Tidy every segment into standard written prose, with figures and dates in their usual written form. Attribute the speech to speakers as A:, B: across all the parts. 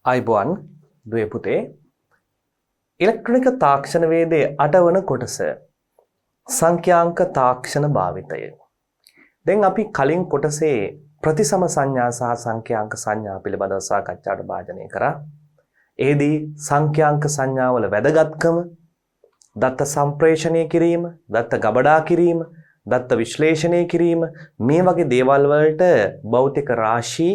A: අයිබෝන් දුවේ පුතේ ඉලෙක්ට්‍රොනික තාක්ෂණ වේදයේ 8 වන කොටස සංඛ්‍යාංක තාක්ෂණ භාවිතය. දැන් අපි කලින් කොටසේ ප්‍රතිසම සංඥා සහ සංඛ්‍යාංක සංඥා පිළිබඳව සාකච්ඡාට භාජනය කරා. එෙහිදී සංඛ්‍යාංක සංඥාවල වැදගත්කම, දත්ත සම්ප්‍රේෂණය කිරීම, දත්ත ගබඩා කිරීම, දත්ත විශ්ලේෂණය කිරීම මේ වගේ දේවල් වලට භෞතික රාශි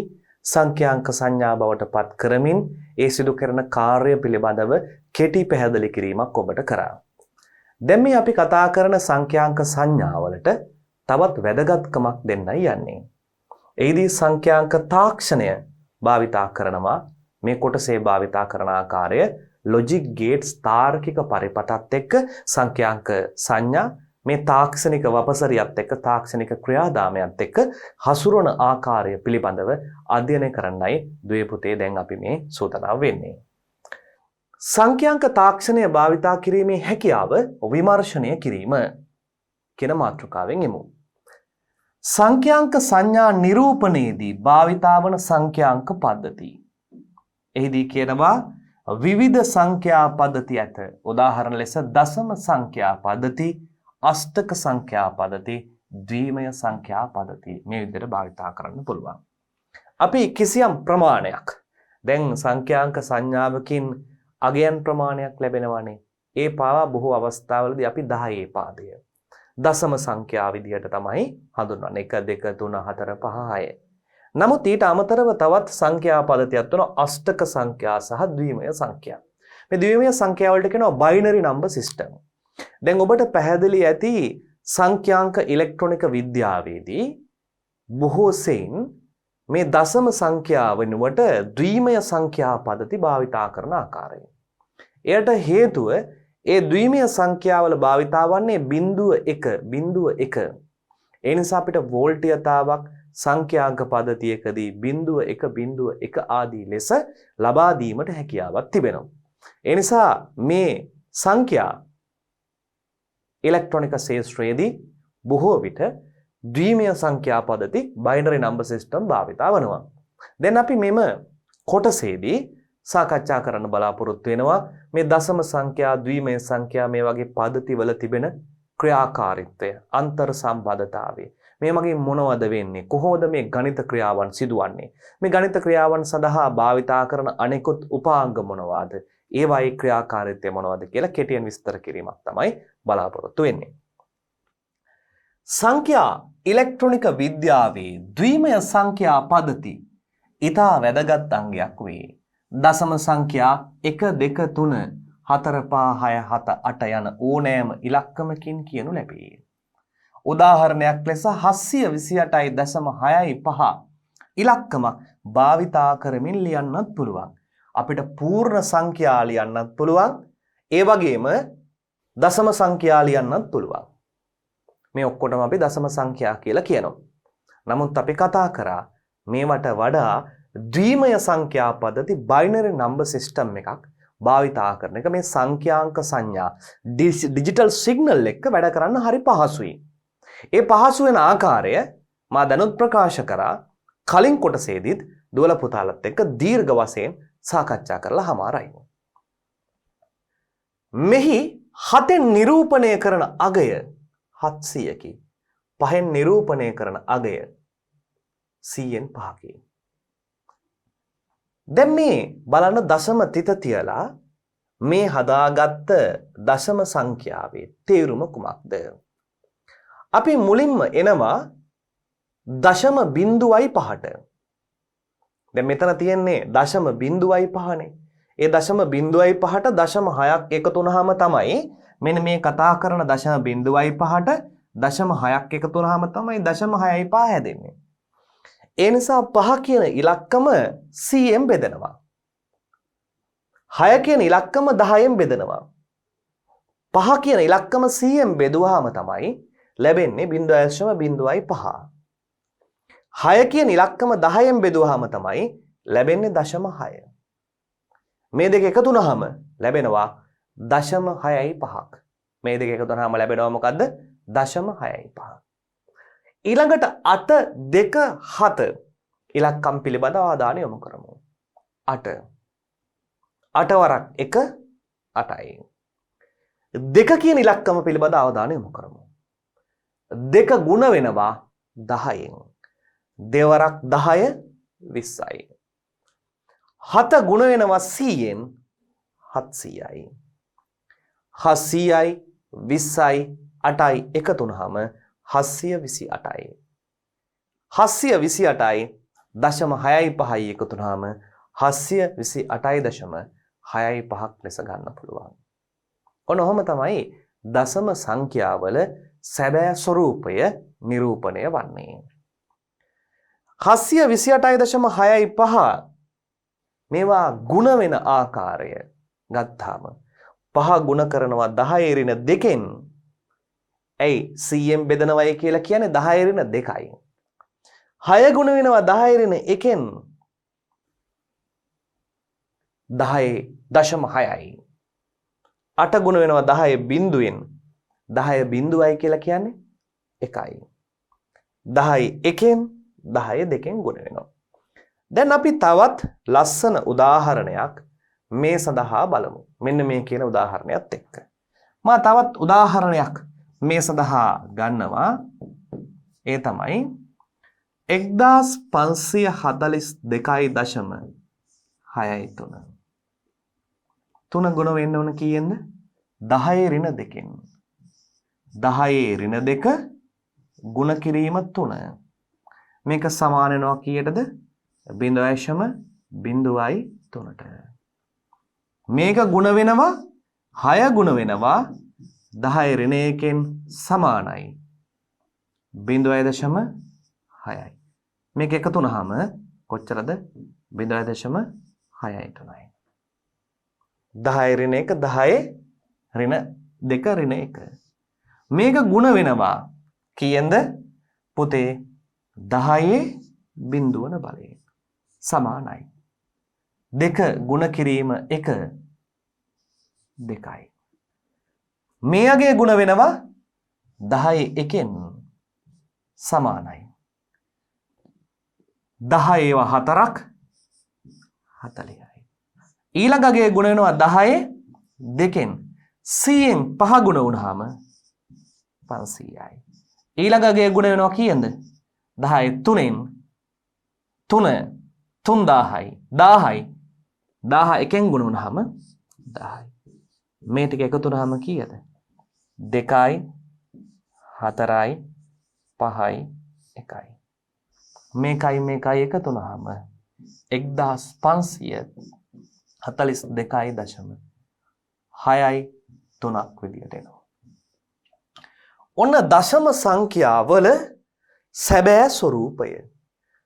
A: සංඛ්‍යාංක සංඥා බවට පත් කරමින් ඒ සිදු කරන කාර්ය පිළිබඳව කෙටි පැහැදිලි කිරීමක් ඔබට කරා. දැන් මේ අපි කතා කරන සංඛ්‍යාංක සංඥාවලට තවත් වැදගත්කමක් දෙන්නයි යන්නේ. එෙහිදී සංඛ්‍යාංක තාක්ෂණය භාවිතා කරනවා. මේ කොටසේ භාවිතා කරන ආකාරය ලොජික් ගේට්ස් තාර්කික පරිපතත් එක්ක සංඛ්‍යාංක සංඥා මේ තාක්ෂණික වපසරියත් එක්ක තාක්ෂණික ක්‍රියාදාමයත් එක්ක හසුරවන ආකාරය පිළිබඳව අධ්‍යයනය කරන්නයි දුවේ පුතේ දැන් අපි මේ සූදානම් වෙන්නේ. සංඛ්‍යාංක තාක්ෂණය භාවිතා කිරීමේ හැකියාව විමර්ශනය කිරීම කියන මාතෘකාවෙන් එමු. සංඛ්‍යාංක සංඥා නිරූපණයේදී භාවිතා වන සංඛ්‍යාංක පද්ධති. එහිදී කියනවා විවිධ සංඛ්‍යා පද්ධති ඇත. උදාහරණ ලෙස දශම සංඛ්‍යා පද්ධති, අෂ්ටක සංඛ්‍යා පද්ධති, ද්විමය සංඛ්‍යා පද්ධති මේ විදිහට භාවිතා කරන්න පුළුවන්. අපි කිසියම් ප්‍රමාණයක් දැන් සංඛ්‍යාංක සංඥාවකින් අගයන් ප්‍රමාණයක් ලැබෙනවානේ. ඒ පාවා බොහෝ අවස්ථාවලදී අපි 10 පාදය දශම සංඛ්‍යා විදිහට තමයි හඳුන්වන්නේ. 1 2 3 4 5 6. නමුත් ඊට අමතරව තවත් සංඛ්‍යා පද්ධතියක් තුන අෂ්ටක සංඛ්‍යා සහ ද්විමය සංඛ්‍යා. මේ ද්විමය සංඛ්‍යා වලට කියනවා බයිනරි නම්බර් සිස්ටම්. දැන් ඔබට පැහැදිලි ඇති සංඛ්‍යාංක ඉලෙක්ට්‍රොනික විද්‍යාවේදී බොහෝ සෙයින් මේ දශම සංඛ්‍යා වෙනුවට ද්විමය සංඛ්‍යා පද්ධති භාවිතා කරන ආකාරය. එයට හේතුව ඒ ද්විමය සංඛ්‍යාවල භාවිතා වන්නේ 0.1. ඒ නිසා අපිට වෝල්ටීයතාවක් සංඛ්‍යාංක පද්ධතියකදී 0.1 ආදී ලෙස ලබා දීමට හැකියාවක් තිබෙනවා. ඒ නිසා මේ සංඛ්‍යා ඉලෙක්ට්‍රොනික ශාස්ත්‍රයේදී බොහෝ විට ද්විමය සංඛ්‍යා පද්ධති බයිනරි නම්බර් සිස්ටම් භාවිතා වනවා. දැන් අපි මෙම කොටසේදී සාකච්ඡා කරන්න බලාපොරොත්තු වෙනවා මේ දශම සංඛ්‍යා, ද්විමය සංඛ්‍යා මේ වගේ පද්ධති වල තිබෙන ක්‍රියාකාරීත්වය, අන්තර් සම්බන්ධතාවය. මේ මගින් මොනවද වෙන්නේ? කොහොමද මේ ගණිත ක්‍රියාවන් සිදුවන්නේ? මේ ගණිත ක්‍රියාවන් සඳහා භාවිතා කරන අනෙකුත් උපාංග මොනවාද? ඒවායේ ක්‍රියාකාරීත්වය මොනවද කියලා කෙටියෙන් විස්තර කිරීමක් තමයි බලාපොරොත්තු වෙන්නේ. සංඛ්‍යා ඉලෙක්ට්‍රොනික විද්‍යාවේ ද්විමය සංඛ්‍යා පද්ධති ඉතා වැදගත් අංගයක් වේ. දශම සංඛ්‍යා 1 2 3 4 5 6 7 8 යන ඕනෑම ඉලක්කමකින් කියනු ලැබේ. උදාහරණයක් ලෙස 728.65 ඉලක්කම භාවිතා කරමින් ලියන්නත් පුළුවන්. අපිට පූර්ණ සංඛ්‍යා ලියන්නත් පුළුවන්. ඒ වගේම දශම සංඛ්‍යා ලියන්නත් පුළුවන්. මේ ඔක්කොටම අපි දශම සංඛ්‍යා කියලා කියනවා. නමුත් අපි කතා කරා මේවට වඩා ද්විමය සංඛ්‍යා පද්ධති බයිනරි නම්බර් සිස්ටම් එකක් භාවිතා කරන එක මේ සංඛ්‍යාංක සංඥා ඩිජිටල් සිග්නල් එක්ක වැඩ කරන්න හරි පහසුයි. ඒ පහසු වෙන ආකාරය මා දැනුත් ප්‍රකාශ කරා කලින් කොටසේදීත් දුවල පුතාලත් එක්ක දීර්ඝ වශයෙන් සාකච්ඡා කරලා හමාරයි. මෙහි 7න් නිරූපණය කරන අගය 700කි. 5න් නිරූපණය කරන අගය 100න් 5කි. දැන් මේ බලන්න දශම තිත තියලා මේ හදාගත්ත දශම සංඛ්‍යාවේ තේරුම කුමක්ද? අපි මුලින්ම එනවා දශම බිඳුවයි 5ට. දැන් මෙතන තියෙන්නේ දශම බිඳුවයි 5නේ. ඒ දශම බිඳුවයි 5ට දශම 6ක් එකතු වුනහම තමයි මෙන්න මේ කතා කරන දශම බිඳුවයි 5ට දශම 6ක් එකතු වුනහම තමයි දශම 6යි 5 හැදෙන්නේ. ඒ නිසා 5 කියන ඉලක්කම 100ෙන් බෙදෙනවා. 6 කියන ඉලක්කම 10ෙන් බෙදෙනවා. 5 කියන ඉලක්කම 100ෙන් බෙදුවාම තමයි ලැබෙන්නේ 0.05. 6 කියන ඉලක්කම 10ෙන් බෙදුවාම තමයි ලැබෙන්නේ දශම 6. මේ දෙක එකතු වුනහම ලැබෙනවා දශම 6යි 5ක්. මේ දෙක එකතු වුනහම ලැබෙනවා මොකද්ද? දශම 6යි 5. ඊළඟට 8 2 7 ඉලක්කම් පිළිබඳව අවධානය යොමු කරමු. 8 8 වරක් 1 8යි. 2 කියන ඉලක්කම පිළිබඳ අවධානය යොමු කරමු. 2 ගුණ වෙනවා 10න්. 2 වරක් 10 20යි. 7 ගුණ වෙනවා 100න් 700යි. 700යි 20යි 8යි එකතු වුනහම 728යි. 728යි 0.65යි එකතු වුනහම 728.65ක් ලෙස ගන්න පුළුවන්. ඔන්න ඔහොම තමයි දශම සංඛ්‍යාවල සැබෑ ස්වરૂපය නිරූපණය වන්නේ. 728.65 මේවා ಗುಣ වෙන ආකාරය ගත්තාම 5 ගුණ කරනවා 10 ඍණ 2කින්. ඇයි 100න් බෙදනවයි කියලා කියන්නේ 10 ඍණ 2යි. 6 ගුණ වෙනවා 10 ඍණ 1කින් 10.6යි. 8 ගුණ වෙනවා 10 බිඳුවෙන් 10 බිඳුවයි කියලා කියන්නේ 1යි. 10 1කින් 10 2කින් ගුණ වෙනවා. දැන් අපි තවත් ලස්සන උදාහරණයක් මේ සඳහා බලමු. මෙන්න මේ කියන උදාහරණයත් එක්ක. මා තවත් උදාහරණයක් මේ සඳහා ගන්නවා. ඒ තමයි 1542.63. 3 ගුණ වෙන්න ඕන කීයෙන්ද? 10 ඍණ 2කින්. 10 ඍණ 2 ගුණ කිරීම 3. මේක සමාන වෙනවා කීයටද? 0.03ට. මේක ගුණ වෙනවා 6 ගුණ වෙනවා 10 ඍණ 1කින් සමානයි 0.6යි. මේක එකතු වුනහම කොච්චරද? 0.6යි 3යි. 10 ඍණ 1 10 ඍණ 2 ඍණ 1. මේක ගුණ වෙනවා කීයෙන්ද? පුතේ 10 බිඳුවන බලයෙන් සමානයි. 2 ගුණ කිරීම 1 2යි. මෙයගේ ගුණ වෙනවා 10 1කින් සමානයි. 10 ඒවා 4ක් 40යි. ඊළඟගේ ගුණ වෙනවා 10 2කින් 100න් 5 ගුණ වුණාම 500යි. ඊළඟගේ ගුණ වෙනවා කීයද? 10 3න් 3 3000යි 1000යි 1000 එකෙන් ගුණ වුණාම 10යි. මේ ටික එකතු වුණාම කීයද? 2යි 4යි 5යි 1යි. මේකයි එකතු වුණාම 1542.6යි 3ක් විදියට එනවා. ඔන්න දශම සංඛ්‍යාවල සැබෑ ස්වરૂපය.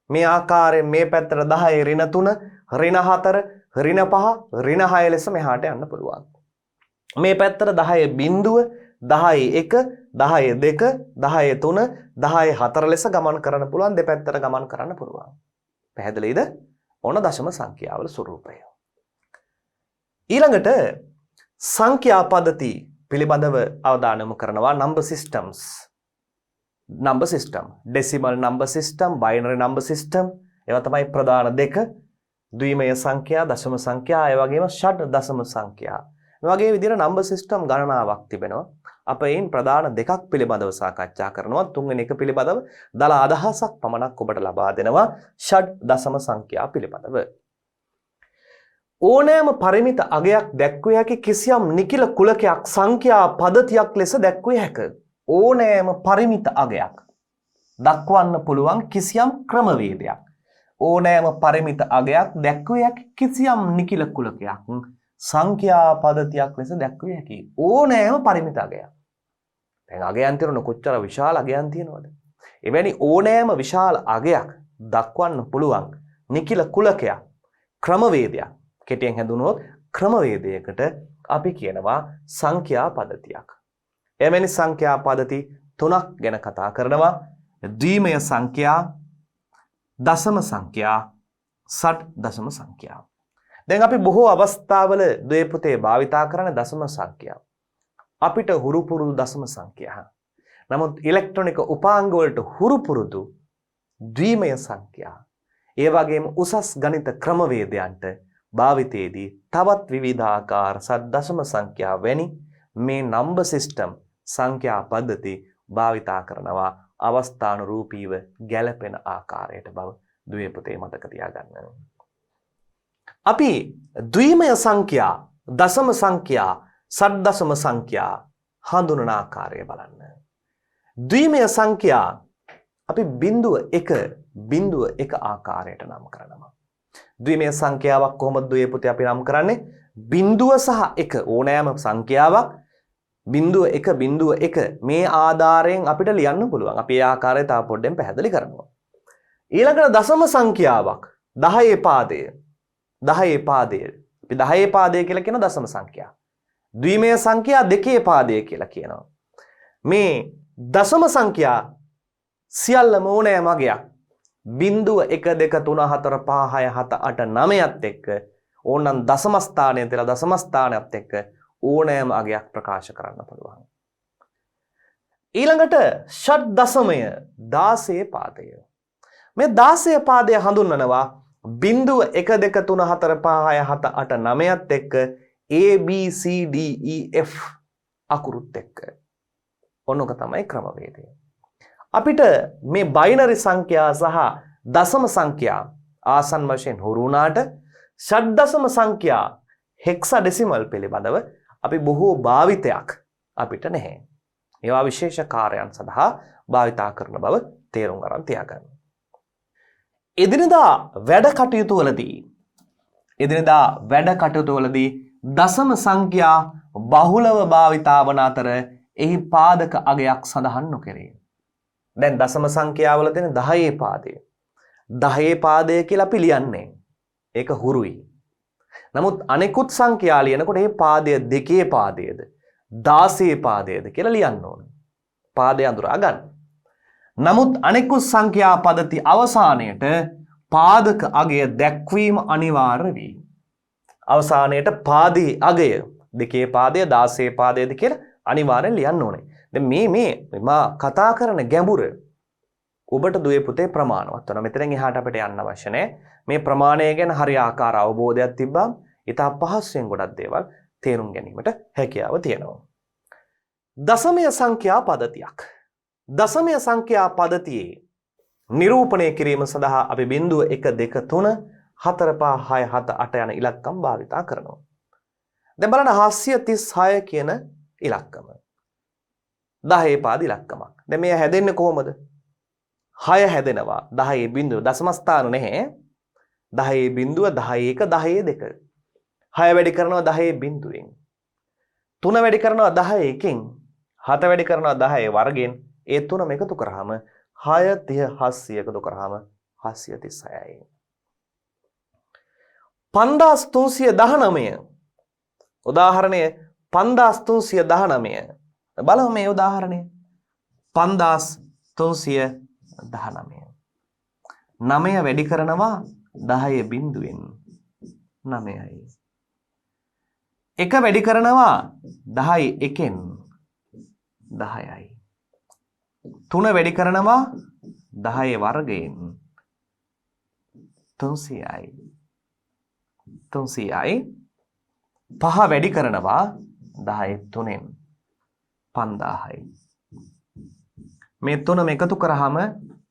A: මේ ආකාරයෙන් මේ පැත්තට 10 ඍණ 3 ඍණ 4 ඍණ 5 ඍණ 6 ලෙස මෙහාට යන්න පුළුවන්. මේ පැත්තට 10 බිඳුව 10 1 10 2 10 3 10 4 ලෙස ගමන් කරන්න පුළුවන්. දෙපැත්තට ගමන් කරන්න පුළුවන්. පැහැදිලිද? ඕන දශම සංඛ්‍යාවල ස්වરૂපය. ඊළඟට සංඛ්‍යා පද්ධති පිළිබඳව අවධානය යොමු කරනවා. number systems. number system, decimal number system, binary number system. ඒවා තමයි ප්‍රධාන දෙක. ද්විමය සංඛ්‍යා, දශම සංඛ්‍යා, ඒ වගේම ෂඩ් දශම සංඛ්‍යා. මේ වගේ විදිහට number system ගණනාවක් තිබෙනවා. අප එයින් ප්‍රධාන දෙකක් පිළිබඳව සාකච්ඡා කරනවා. තුන්වෙනි එක පිළිබඳව දල අදහසක් පමණක් ඔබට ලබා දෙනවා. ෂඩ් දශම සංඛ්‍යා පිළිබඳව. ඕනෑම පරිමිත අගයක් දැක්විය හැකි කිසියම් නිකිල කුලකයක් සංඛ්‍යා පද්ධතියක් ලෙස දැක්විය හැකිය. ඕනෑම පරිමිත අගයක් දක්වන්න පුළුවන් කිසියම් ක්‍රමවේදයක්. ඕනෑම පරිමිත අගයක් දැක්විය හැකි කිසියම් නිකිල කුලකයක් සංඛ්‍යා පද්ධතියක් ලෙස දැක්විය හැකි. ඕනෑම පරිමිත අගයක්. දැන් අගයන් තියෙන කොච්චර විශාල අගයන් තියෙනවද? එවැනි ඕනෑම විශාල අගයක් දක්වන්න පුළුවන් නිකිල කුලකයක් ක්‍රමවේදයක්. කෙටියෙන් හැඳුනුවොත් ක්‍රමවේදයකට අපි කියනවා සංඛ්‍යා පද්ධතියක්. එවැනි සංඛ්‍යා පද්ධති 3ක් ගැන කතා කරනවා. ද්විමය සංඛ්‍යා, දශම සංඛ්‍යා, ෂඩ් දශම සංඛ්‍යා. දැන් අපි බොහෝ අවස්ථාවල ද්වේ පුතේ භාවිතා කරන දශම සංඛ්‍යා. අපිට හුරු පුරුදු දශම සංඛ්‍යා. නමුත් ඉලෙක්ට්‍රොනික උපාංග වලට හුරු පුරුදු ද්විමය සංඛ්‍යා. ඒ වගේම උසස් ගණිත ක්‍රමවේදයන්ට භාවිතයේදී තවත් විවිධාකාර සද්දශම සංඛ්‍යා වැනි මේ නම්බර් සිස්ටම් සංඛ්‍යා පද්ධති භාවිතා කරනවා අවස්ථානුරූපීව ගැළපෙන ආකාරයට බව දුවේ පුතේ මතක තියාගන්න. අපි ද්විමය සංඛ්‍යා, දශම සංඛ්‍යා, සද්දශම සංඛ්‍යා හඳුනන ආකාරය බලන්න. ද්විමය සංඛ්‍යා අපි 0.1 ආකාරයට නම් කරනවා. ද්විමය සංඛ්‍යාවක් කොහොමද දුවේ පුතේ අපි නම් කරන්නේ? 0 සහ 1 ඕනෑම සංඛ්‍යාවක් 0.1 මේ ආධාරයෙන් අපිට ලියන්න පුළුවන්. අපි ඒ ආකාරය තව පොඩ්ඩෙන් පැහැදිලි කරනවා. ඊළඟට දශම සංඛ්‍යාවක් 10 පාදය. 10 පාදය. අපි 10 පාදය කියලා කියන දශම සංඛ්‍යා. ද්විමය සංඛ්‍යා 2 පාදය කියලා කියනවා. මේ දශම සංඛ්‍යා සියල්ලම ඕනෑම අගයක් 0 1 2 3 4 5 6 7 8 9ත් එක්ක ඕනනම් දශම ස්ථානයේ තියලා දශම ස්ථානයත් එක්ක ඕනෑම අගයක් ප්‍රකාශ කරන්න පුළුවන්. ඊළඟට ෂඩ් දශමය 16 පාදය. මේ 16 පාදය හඳුන්වනවා 0 1 2 3 4 5 6 7 8 9ත් එක්ක A B C D E F අකුරුත් එක්ක. ඔන්නක තමයි ක්‍රමවේදය. අපිට මේ බයිනරි සංඛ්‍යා සහ දශම සංඛ්‍යා ආසන්න වශයෙන් හුරු වුණාට ෂඩ්දශම සංඛ්‍යා හෙක්සාඩෙසිමල් පිළිබඳව අපි බොහෝ භාවිතයක් අපිට නැහැ. ඒවා විශේෂ කාර්යයන් සඳහා භාවිතා කරන බව තේරුම් ගන්න තියාගන්න. එදිනෙදා වැඩ කටයුතු වලදී දශම සංඛ්‍යා බහුලව භාවිතා වන අතර එහි පාදක අගයක් සඳහන් නොකෙරේ. දැන් දශම සංඛ්‍යාවල තියෙන 10 පාදය. 10 පාදය කියලා අපි ලියන්නේ. ඒක හුරුයි. නමුත් අනෙකුත් සංඛ්‍යා ලියනකොට මේ පාදය 2 පාදයේද 16 පාදයේද කියලා ලියන්න ඕන. පාදය අඳුරා ගන්න. නමුත් අනෙකුත් සංඛ්‍යා පද්ධති අවසානයේට පාදක අගය දැක්වීම අනිවාර්ය වේ. අවසානයේට පාදයේ අගය 2 පාදය 16 පාදයේද කියලා අනිවාර්යෙන් ලියන්න ඕනේ. දැන් මේ මා කතා කරන ගැඹුර ඔබට දුවේ පුතේ ප්‍රමාණවත් වෙනවා. මෙතෙන් එහාට අපිට යන්න අවශ්‍ය නැහැ. මේ ප්‍රමාණය ගැන හරියාකාර අවබෝධයක් තිබ්බම ඉතා පහසුවෙන් ගොඩක් දේවල් තේරුම් ගැනීමට හැකියාව තියෙනවා. දශමය සංඛ්‍යා පද්ධතියක්. දශමය සංඛ්‍යා පද්ධතියේ නිරූපණය කිරීම සඳහා අපි 0 1 2 3 4 5 6 7 8 යන ඉලක්කම් භාවිතා කරනවා. දැන් බලන්න 736 කියන ඉලක්කම 10 පාද ඉලක්කමක්. දැන් මේ හැදෙන්නේ කොහොමද? 6 හැදෙනවා 10 බිඳුව දශම ස්ථාන නැහැ. 10 බිඳුව 10 1 10 2. 6 වැඩි කරනවා 10 බිඳුවෙන්. 3 වැඩි කරනවා 10 1කින්. 7 වැඩි කරනවා 10 වර්ගෙන්. ඒ තුනම එකතු කරාම 6 30 700 එකතු කරාම 736යි. 5319 උදාහරණය 5319 බලමු මේ උදාහරණය 5319 9 වැඩි කරනවා 10 බිඳුවෙන් 9යි. 1 වැඩි කරනවා 10 1කින් 10යි. 3 වැඩි කරනවා 10 වර්ගයෙන් 300යි. 300යි. 5 වැඩි කරනවා 10 3ෙන් 5000යි. මේ තුනම එකතු කරාම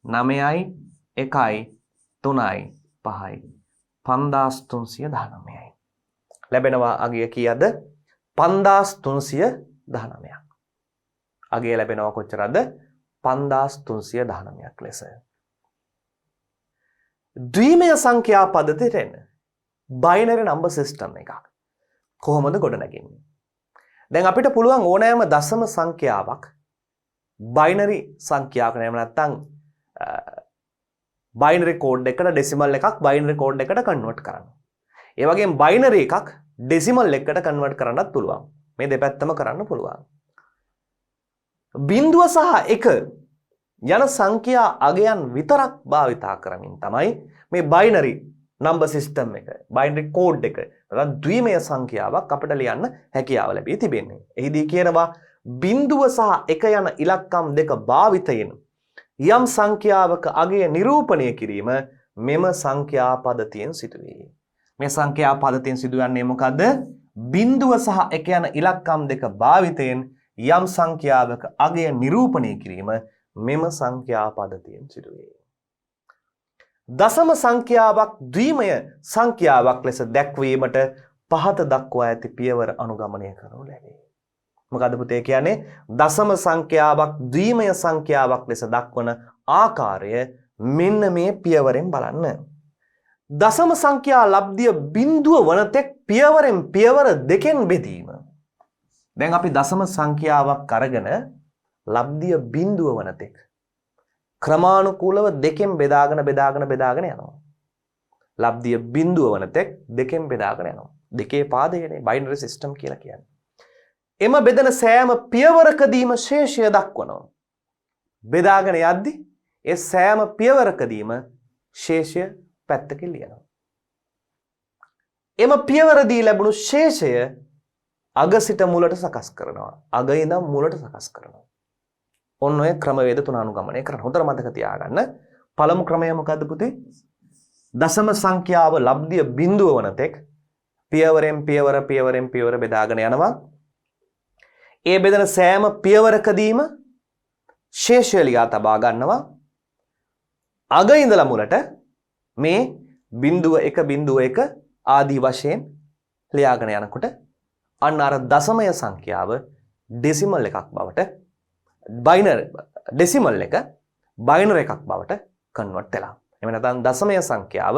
A: 9යි 1යි 3යි 5යි 5319යි. ලැබෙනවා අගය කීයද? 5319ක්. අගය ලැබෙනවා කොච්චරද? 5319ක් ලෙස. ද්විමය සංඛ්‍යා පද්ධතියට එන්න. බයිනරි නම්බර් සිස්ටම් එකක්. කොහොමද ගොඩනගන්නේ? දැන් අපිට පුළුවන් ඕනෑම දශම සංඛ්‍යාවක් බයිනරි සංඛ්‍යාවක් නෙමෙයි නැත්නම් බයිනරි කෝඩ් එකකට ඩෙසිමල් එකක් බයිනරි කෝඩ් එකට කන්වර්ට් කරන්න. ඒ වගේම බයිනරි එකක් ඩෙසිමල් එකකට කන්වර්ට් කරන්නත් පුළුවන්. මේ දෙපැත්තම කරන්න පුළුවන්. බිඳුව සහ 1 යන සංඛ්‍යා අගයන් විතරක් භාවිතා කරමින් තමයි මේ බයිනරි නම්බර් සිස්ටම් එක බයිනරි කෝඩ් එක නැත්නම් ද්විමය සංඛ්‍යාවක් අපිට ලියන්න හැකියාව ලැබී තිබෙන්නේ. එහිදී කියනවා බිඳුව සහ 1 යන ඉලක්කම් දෙක භාවිතයෙන් යම් සංඛ්‍යාවක අගය නිරූපණය කිරීම මෙම සංඛ්‍යා පද්ධතියෙන් සිදුවේ. මේ සංඛ්‍යා පද්ධතියෙන් සිදුවන්නේ මොකද්ද? බිඳුව සහ එක යන ඉලක්කම් දෙක භාවිතයෙන් යම් සංඛ්‍යාවක අගය නිරූපණය කිරීම මෙම සංඛ්‍යා පද්ධතියෙන් සිදුවේ. දශම සංඛ්‍යාවක් ද්විමය සංඛ්‍යාවක් ලෙස දැක්වීමට පහත දක්වා ඇති පියවර අනුගමනය කරනු ලැබේ. මොකද පුතේ කියන්නේ දශම සංඛ්‍යාවක් ද්විමය සංඛ්‍යාවක් ලෙස දක්වන ආකාරය මෙන්න මේ පියවරෙන් බලන්න. දශම සංඛ්‍යා ලබ්ධිය බිඳුව වනතෙක් පියවරෙන් පියවර දෙකෙන් බෙදීම. දැන් අපි දශම සංඛ්‍යාවක් අරගෙන ලබ්ධිය බිඳුව වනතෙක් ක්‍රමානුකූලව දෙකෙන් බෙදාගෙන යනවා. ලබ්ධිය බිඳුව වනතෙක් දෙකෙන් බෙදාගෙන යනවා. දෙකේ පාදයනේ බයිනරි සිස්ටම් කියලා කියන්නේ. එම බෙදෙන සෑම පියවරකදීම ශේෂය දක්වනවා. බෙදාගෙන යද්දි ඒ සෑම පියවරකදීම ශේෂය පැත්තකින් ලියනවා. එම පියවරදී ලැබුණු ශේෂය අග සිට මුලට සකස් කරනවා. අග ඉඳන් මුලට සකස් කරනවා. ඔන්න ඔය ක්‍රමවේද තුන අනුගමනය කරන. හොඳට මතක තියාගන්න. පළමු ක්‍රමය මොකද්ද පුතේ? දශම සංඛ්‍යාව ලබ්ධිය බිඳුව වනතෙක් පියවරෙන් පියවර බෙදාගෙන යනවා. ඒ බෙදෙන සෑම පියවරකදීම ශේෂය ලියා තබා ගන්නවා. අග ඉඳලා මුලට මේ බිඳුව 1 ආදී වශයෙන් ලියාගෙන යනකොට අන්න අර දශමය සංඛ්‍යාව ඩෙසිමල් එකක් බවට ඩෙසිමල් එක බයිනර් එකක් බවට කන්වර්ට් වෙලා. එහෙම නැත්නම් දශමය සංඛ්‍යාව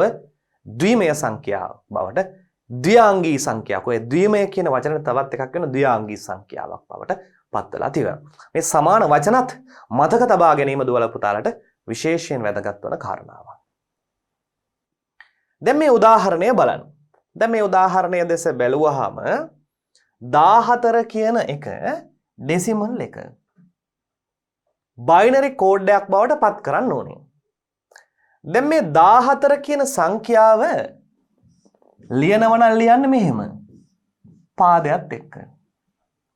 A: ද්විමය සංඛ්‍යාව බවට ද්විආංගී සංඛ්‍යාවක්. ඔය ද්විමය කියන වචනේ තවත් එකක් වෙන ද්විආංගී සංඛ්‍යාවක් බවට පත් වෙලා තියෙනවා. මේ සමාන වචනත් මතක තබා ගැනීම දුවල පුතාලට විශේෂයෙන් වැදගත් වන කාරණාවක්. දැන් මේ උදාහරණය බලන්න. දැන් මේ උදාහරණය දෙස බැලුවාම 14 කියන එක ඩෙසිමල් එක බයිනරි කෝඩ් එකක් බවට පත් කරන්න ඕනේ. දැන් මේ 14 කියන සංඛ්‍යාව ලියනවා නම් ලියන්නේ මෙහෙම පාදයක් එක්ක.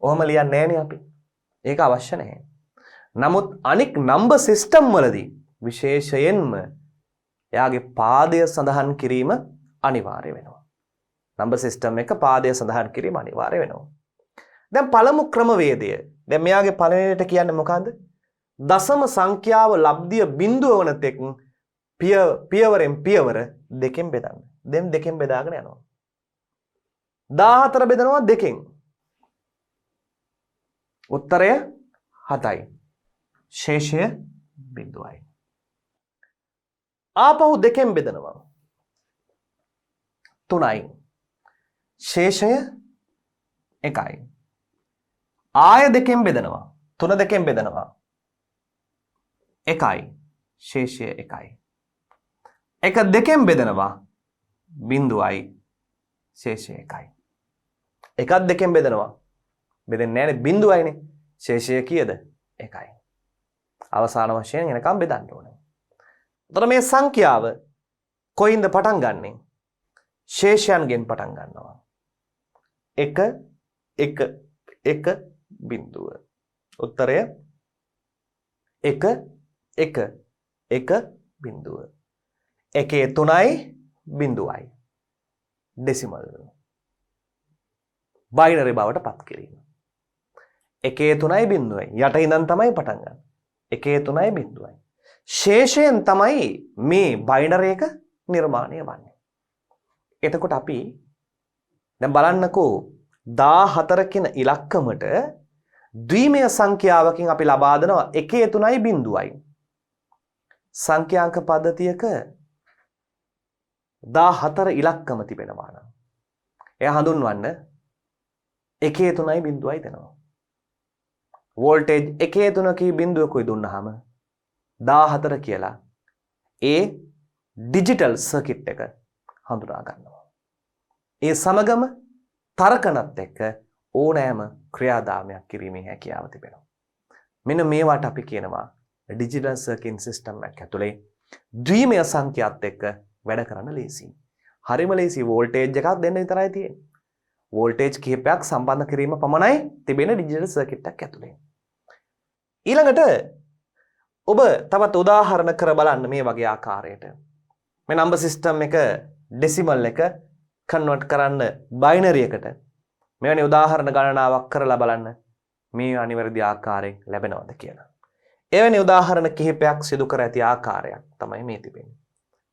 A: ඔහොම ලියන්නේ නැහනේ අපි. ඒක අවශ්‍ය නැහැ. නමුත් අනික් නම්බර් සිස්ටම් වලදී විශේෂයෙන්ම එයාගේ පාදය සඳහන් කිරීම අනිවාර්ය වෙනවා. නම්බර් සිස්ටම් එක පාදය සඳහන් කිරීම අනිවාර්ය වෙනවා. දැන් පළමු ක්‍රමවේදය. දැන් මෙයාගේ පළවෙනිට කියන්නේ මොකද්ද? දශම සංඛ්‍යාව ලබ්ධිය බිඳුව වන තෙක් පියවරෙන් පියවර දෙකෙන් බෙදන්න. දැන් දෙකෙන් බෙදාගෙන යනවා. 14 බෙදනවා දෙකෙන්. උත්තරය 7යි. ශේෂය බිඳුවයි. ආපහු දෙකෙන් බෙදනවා 3යි. ශේෂය 1යි. ආය දෙකෙන් බෙදනවා 3 දෙකෙන් බෙදනවා 1යි. ශේෂය 1යි. 1 දෙකෙන් බෙදනවා බිඳුවයි. ශේෂය 1යි. 1 දෙකෙන් බෙදනවා බෙදෙන්නේ නැහැනේ බිඳුවයිනේ. ශේෂය කීයද? 1යි. අවසාන වශයෙන් එනකම් බෙදන්න ඕනේ. එතකොට මේ සංඛ්‍යාව කොයින්ද පටන් ගන්නෙ? ශේෂයන්ගෙන් පටන් ගන්නවා. 1 1 1 බිඳුව. උත්තරය 1 1 1 බිඳුව. 1 3යි බිඳුවයි. ඩෙසිමල්. බයිනරි බවට පත් කිරීම. 1 3යි බිඳුවයි. යට ඉඳන් තමයි පටන් ගන්න. 1 3යි බිඳුවයි. ශේෂයෙන් තමයි මේ බයිනරි එක නිර්මාණය වන්නේ. එතකොට අපි දැන් බලන්නකෝ 14 කියන ඉලක්කමට ද්විමය සංඛ්‍යාවකින් අපි ලබා දෙනවා 1 3යි බිඳුවයි. සංඛ්‍යාංක පද්ධතියක 14 ඉලක්කම තිබෙනවා නම් එය හඳුන්වන්න 1 3යි බිඳුවයි දෙනවා. වෝල්ටේජ් 1 3 කී බිඳුවකුයි දුන්නාම 14 කියලා ඒ ඩිජිටල් සර්කිට් එක හඳුනා ගන්නවා. ඒ සමගම තර්කණත් එක්ක ඕනෑම ක්‍රියාදාමයක් කිරීමේ හැකියාව තිබෙනවා. මෙන්න මේවට අපි කියනවා ඩිජිටල් සර්කිට් සිස්ටම් එකක් ඇතුලේ ද්විමය සංඛ්‍යාත් එක්ක වැඩ කරන්න ලේසි. හරිම ලේසි. වෝල්ටේජ් එකක් දෙන්න විතරයි තියෙන්නේ. වෝල්ටේජ් කිහිපයක් සම්බන්ධ කිරීම පමණයි තිබෙන ඩිජිටල් සර්කිට් එකක් ඇතුලේ. ඊළඟට ඔබ තවත් උදාහරණ කර බලන්න මේ වගේ ආකාරයට. මේ නම්බර් සිස්ටම් එක ඩෙසිමල් එක කන්වර්ට් කරන්න බයිනරි එකට මෙවැනි උදාහරණ ගණනාවක් කරලා බලන්න මේ අනිවැරදි ආකාරයෙන් ලැබෙනවද කියලා. එවැනි උදාහරණ කිහිපයක් සිදු කර ඇති ආකාරයක් තමයි මේ තිබෙන්නේ.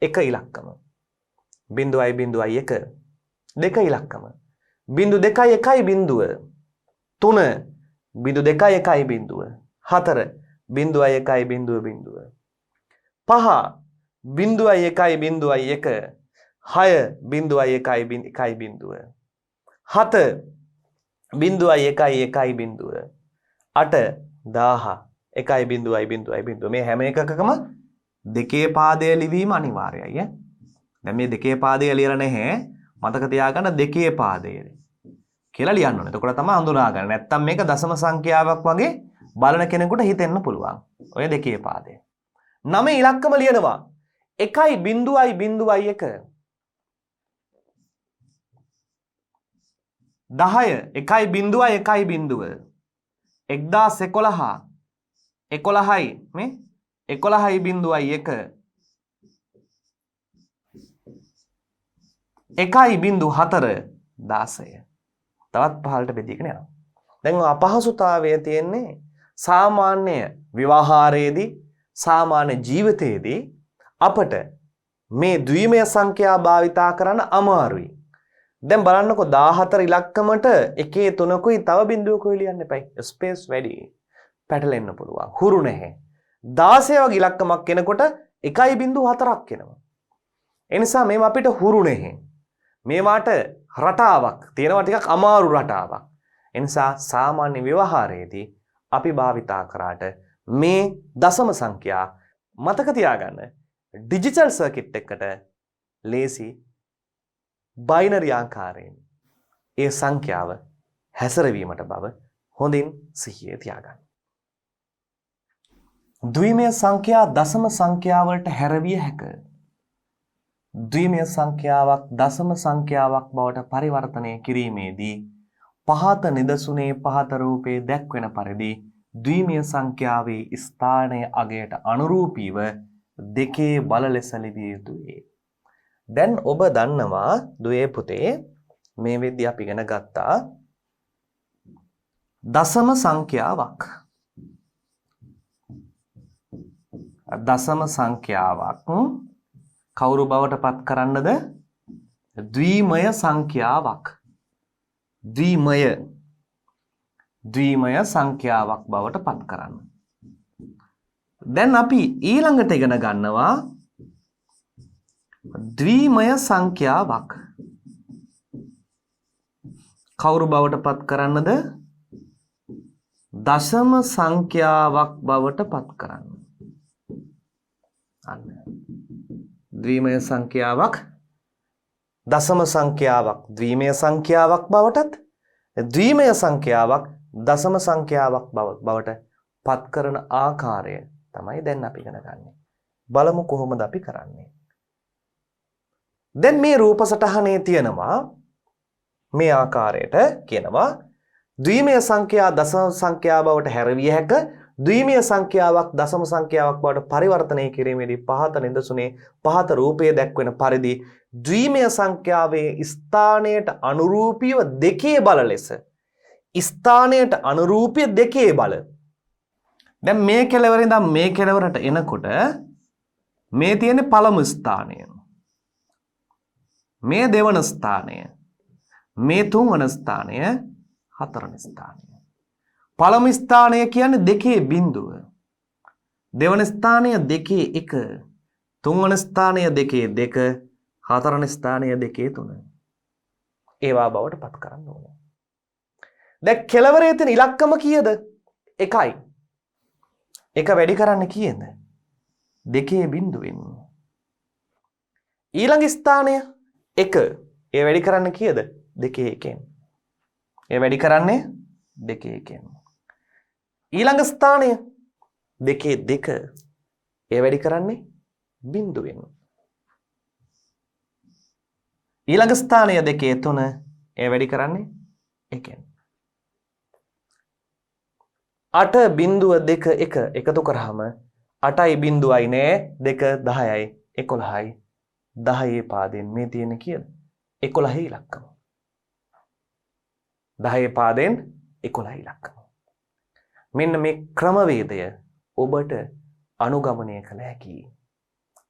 A: එක ඉලක්කම 0.1 දෙක ඉලක්කම 0.2 0.3 3 0.2 1 4 0.1 0.0 5 0.1 0.1 6 0.1 1 7 0.1 1 8 10 මේ හැම එකකම දෙකේ පාදය ලිවීම අනිවාර්යයි. දැන් මේ දෙකේ පාදය ලියලා නැහැ. මතක තියාගන්න දෙකේ පාදය කියලා ලියන්න ඕනේ. එතකොට තමයි හඳුනා ගන්න. නැත්තම් මේක දශම සංඛ්‍යාවක් වගේ බලන කෙනෙකුට හිතෙන්න පුළුවන්. ඔය දෙකේ පාදය. 9 ඉලක්කම ලියනවා. 1.0.1 10 1.1 1011 11යි මේ 11.1 1.4 16 තවත් පහළට බෙදීගෙන යනවා. දැන් අපහසුතාවය තියෙන්නේ සාමාන්‍ය ව්‍යවහාරයේදී සාමාන්‍ය ජීවිතයේදී අපට මේ ද්විමය සංඛ්‍යා භාවිතා කරන්න අමාරුයි. දැන් බලන්නකෝ 14 ඉලක්කමට එකේ තුනකුයි තව බිඳුවකුයි ලියන්න එපයි. ස්පේස් වැඩි. පැටලෙන්න පුළුවන්. හුරු නැහැ. 16 වගේ ඉලක්කමක් කෙනකොට 1.4ක් එනවා. ඒ නිසා මේව අපිට හුරු නැහැ. මේවාට රටාවක් තියෙනවා, ටිකක් අමාරු රටාවක්. ඒ නිසා සාමාන්‍ය ව්‍යවහාරයේදී අපි භාවිතා කරාට මේ දශම සංඛ්‍යා මතක තියාගන්න ඩිජිටල් සර්කිට් එකකට ලේසි බයිනරි ආකාරයෙන් ඒ සංඛ්‍යාව හැසිරවීමට බව හොඳින් සිහියේ තියාගන්න. ද්විමය සංඛ්‍යා දශම සංඛ්‍යාවලට හැරවිය හැක. ද්විමය සංඛ්‍යාවක් දශම සංඛ්‍යාවක් බවට පරිවර්තනය කිරීමේදී පහත නිදසුනේ පහත රූපේ දැක්වෙන පරිදි ද්විමය සංඛ්‍යාවේ ස්ථානයේ අගයට අනුරූපීව දෙකේ බල ලෙස ලිවිය යුතුයි. දැන් ඔබ දන්නවා දුවේ පුතේ මේ වෙද්දී අපි ඉගෙන ගත්තා දශම සංඛ්‍යාවක්. දශම සංඛ්‍යාවක් කවුරු බවට පත් කරන්නද? ද්විමය සංඛ්‍යාවක්. ද්විමය සංඛ්‍යාවක් බවට පත් කරන්න. දැන් අපි ඊළඟට ඉගෙන ගන්නවා ද්විමය සංඛ්‍යාවක් කවුරු බවට පත් කරන්නද? දශම සංඛ්‍යාවක් බවට පත් කරන්න. අන්න ද්විමය සංඛ්‍යාවක් දශම සංඛ්‍යාවක් ද්විමය සංඛ්‍යාවක් බවටත් ද්විමය සංඛ්‍යාවක් දශම සංඛ්‍යාවක් බවට පත් කරන ආකාරය තමයි දැන් අපි ඉගෙන ගන්නේ. බලමු කොහොමද අපි කරන්නේ. දැන් මේ රූප සටහනේ තියෙනවා මේ ආකාරයට කියනවා ද්විමය සංඛ්‍යා දශම සංඛ්‍යා බවට හැරවිය හැක. ද්විමය සංඛ්‍යාවක් දශම සංඛ්‍යාවක් බවට පරිවර්තනය කිරීමේදී පහත නිදසුනේ පහත රූපයේ දැක්වෙන පරිදි ද්විමය සංඛ්‍යාවේ ස්ථානයට අනුරූපීව දෙකේ බල ලෙස ස්ථානයට අනුරූපී දෙකේ බල. දැන් මේ කෙළවර ඉඳන් මේ කෙළවරට එනකොට මේ තියෙන්නේ පළමු ස්ථානය. මේ දෙවන ස්ථානය. මේ තුන්වන ස්ථානය, හතරවෙනි ස්ථානය. පළමු ස්ථානය කියන්නේ දෙකේ බිඳුව. දෙවන ස්ථානය දෙකේ 1. තුන්වන ස්ථානය දෙකේ 2. හතරවෙනි ස්ථානය දෙකේ 3. ඒවා බවට පත් කරන්න ඕනේ. දැන් කෙළවරේ තියෙන ඉලක්කම කීයද? 1යි. 1 වැඩි කරන්න කීයද? 2 බිඳුවෙන්. ඊළඟ ස්ථානය 1. ඒ වැඩි කරන්න කීයද? 2 1. ඒ වැඩි කරන්නේ 2 1. ඊළඟ ස්ථානය 2 2. ඒ වැඩි කරන්නේ බිඳුවෙන්. ඊළඟ ස්ථානය 2 3. ඒ වැඩි කරන්නේ 1. 8.2 1 එකතු කරාම 8යි බිඳුවයි නෑ 2 10යි 11යි 10 පාදයෙන් මේ තියෙන කීයද? 11 ඉලක්කම. 10 පාදයෙන් 11 ඉලක්කම. මෙන්න මේ ක්‍රමවේදය ඔබට අනුගමනය කළ හැකියි.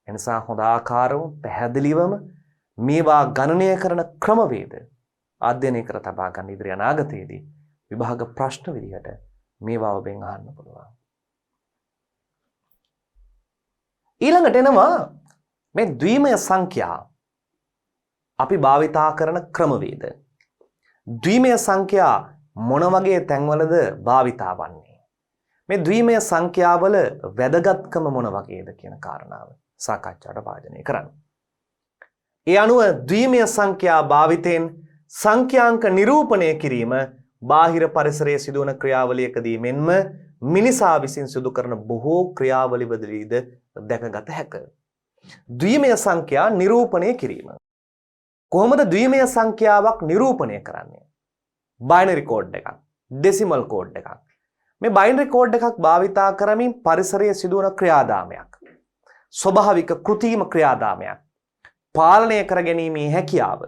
A: එනිසා හොඳ ආකාරව පැහැදිලිවම මේවා ගණනය කරන ක්‍රමවේද අධ්‍යයනය කර තබා ගන්න ඉදිරි අනාගතයේදී විභාග ප්‍රශ්න විදිහට මේවා ඔබෙන් අහන්න පුළුවන්. ඊළඟට එනවා මේ ද්විමය සංඛ්‍යා අපි භාවිතා කරන ක්‍රමවේද. ද්විමය සංඛ්‍යා මොන වගේ තැන්වලද භාවිතා වන්නේ? මේ ද්විමය සංඛ්‍යාවල වැදගත්කම මොන වගේද කියන කාරණාව සාකච්ඡාවට භාජනය කරන්න. ඒ අනුව ද්විමය සංඛ්‍යා භාවිතයෙන් සංඛ්‍යාංක නිරූපණය කිරීම බාහිර පරිසරයේ සිදුවන ක්‍රියාවලියකදී මෙන්ම මිනිසා විසින් සිදු කරන බොහෝ ක්‍රියාවලිවලදීද දැකගත හැකිය. ද්විමය සංඛ්‍යා නිරූපණය කිරීම. කොහොමද ද්විමය සංඛ්‍යාවක් නිරූපණය කරන්නේ? බයිනරි කෝඩ් එකක්, ඩෙසිමල් කෝඩ් එකක්. මේ බයිනරි කෝඩ් එකක් භාවිතා කරමින් පරිසරයේ සිදුවන ක්‍රියාදාමයක්, ස්වභාවික කෘත්‍රිම ක්‍රියාදාමයක් පාලනය කර ගැනීමේ හැකියාව.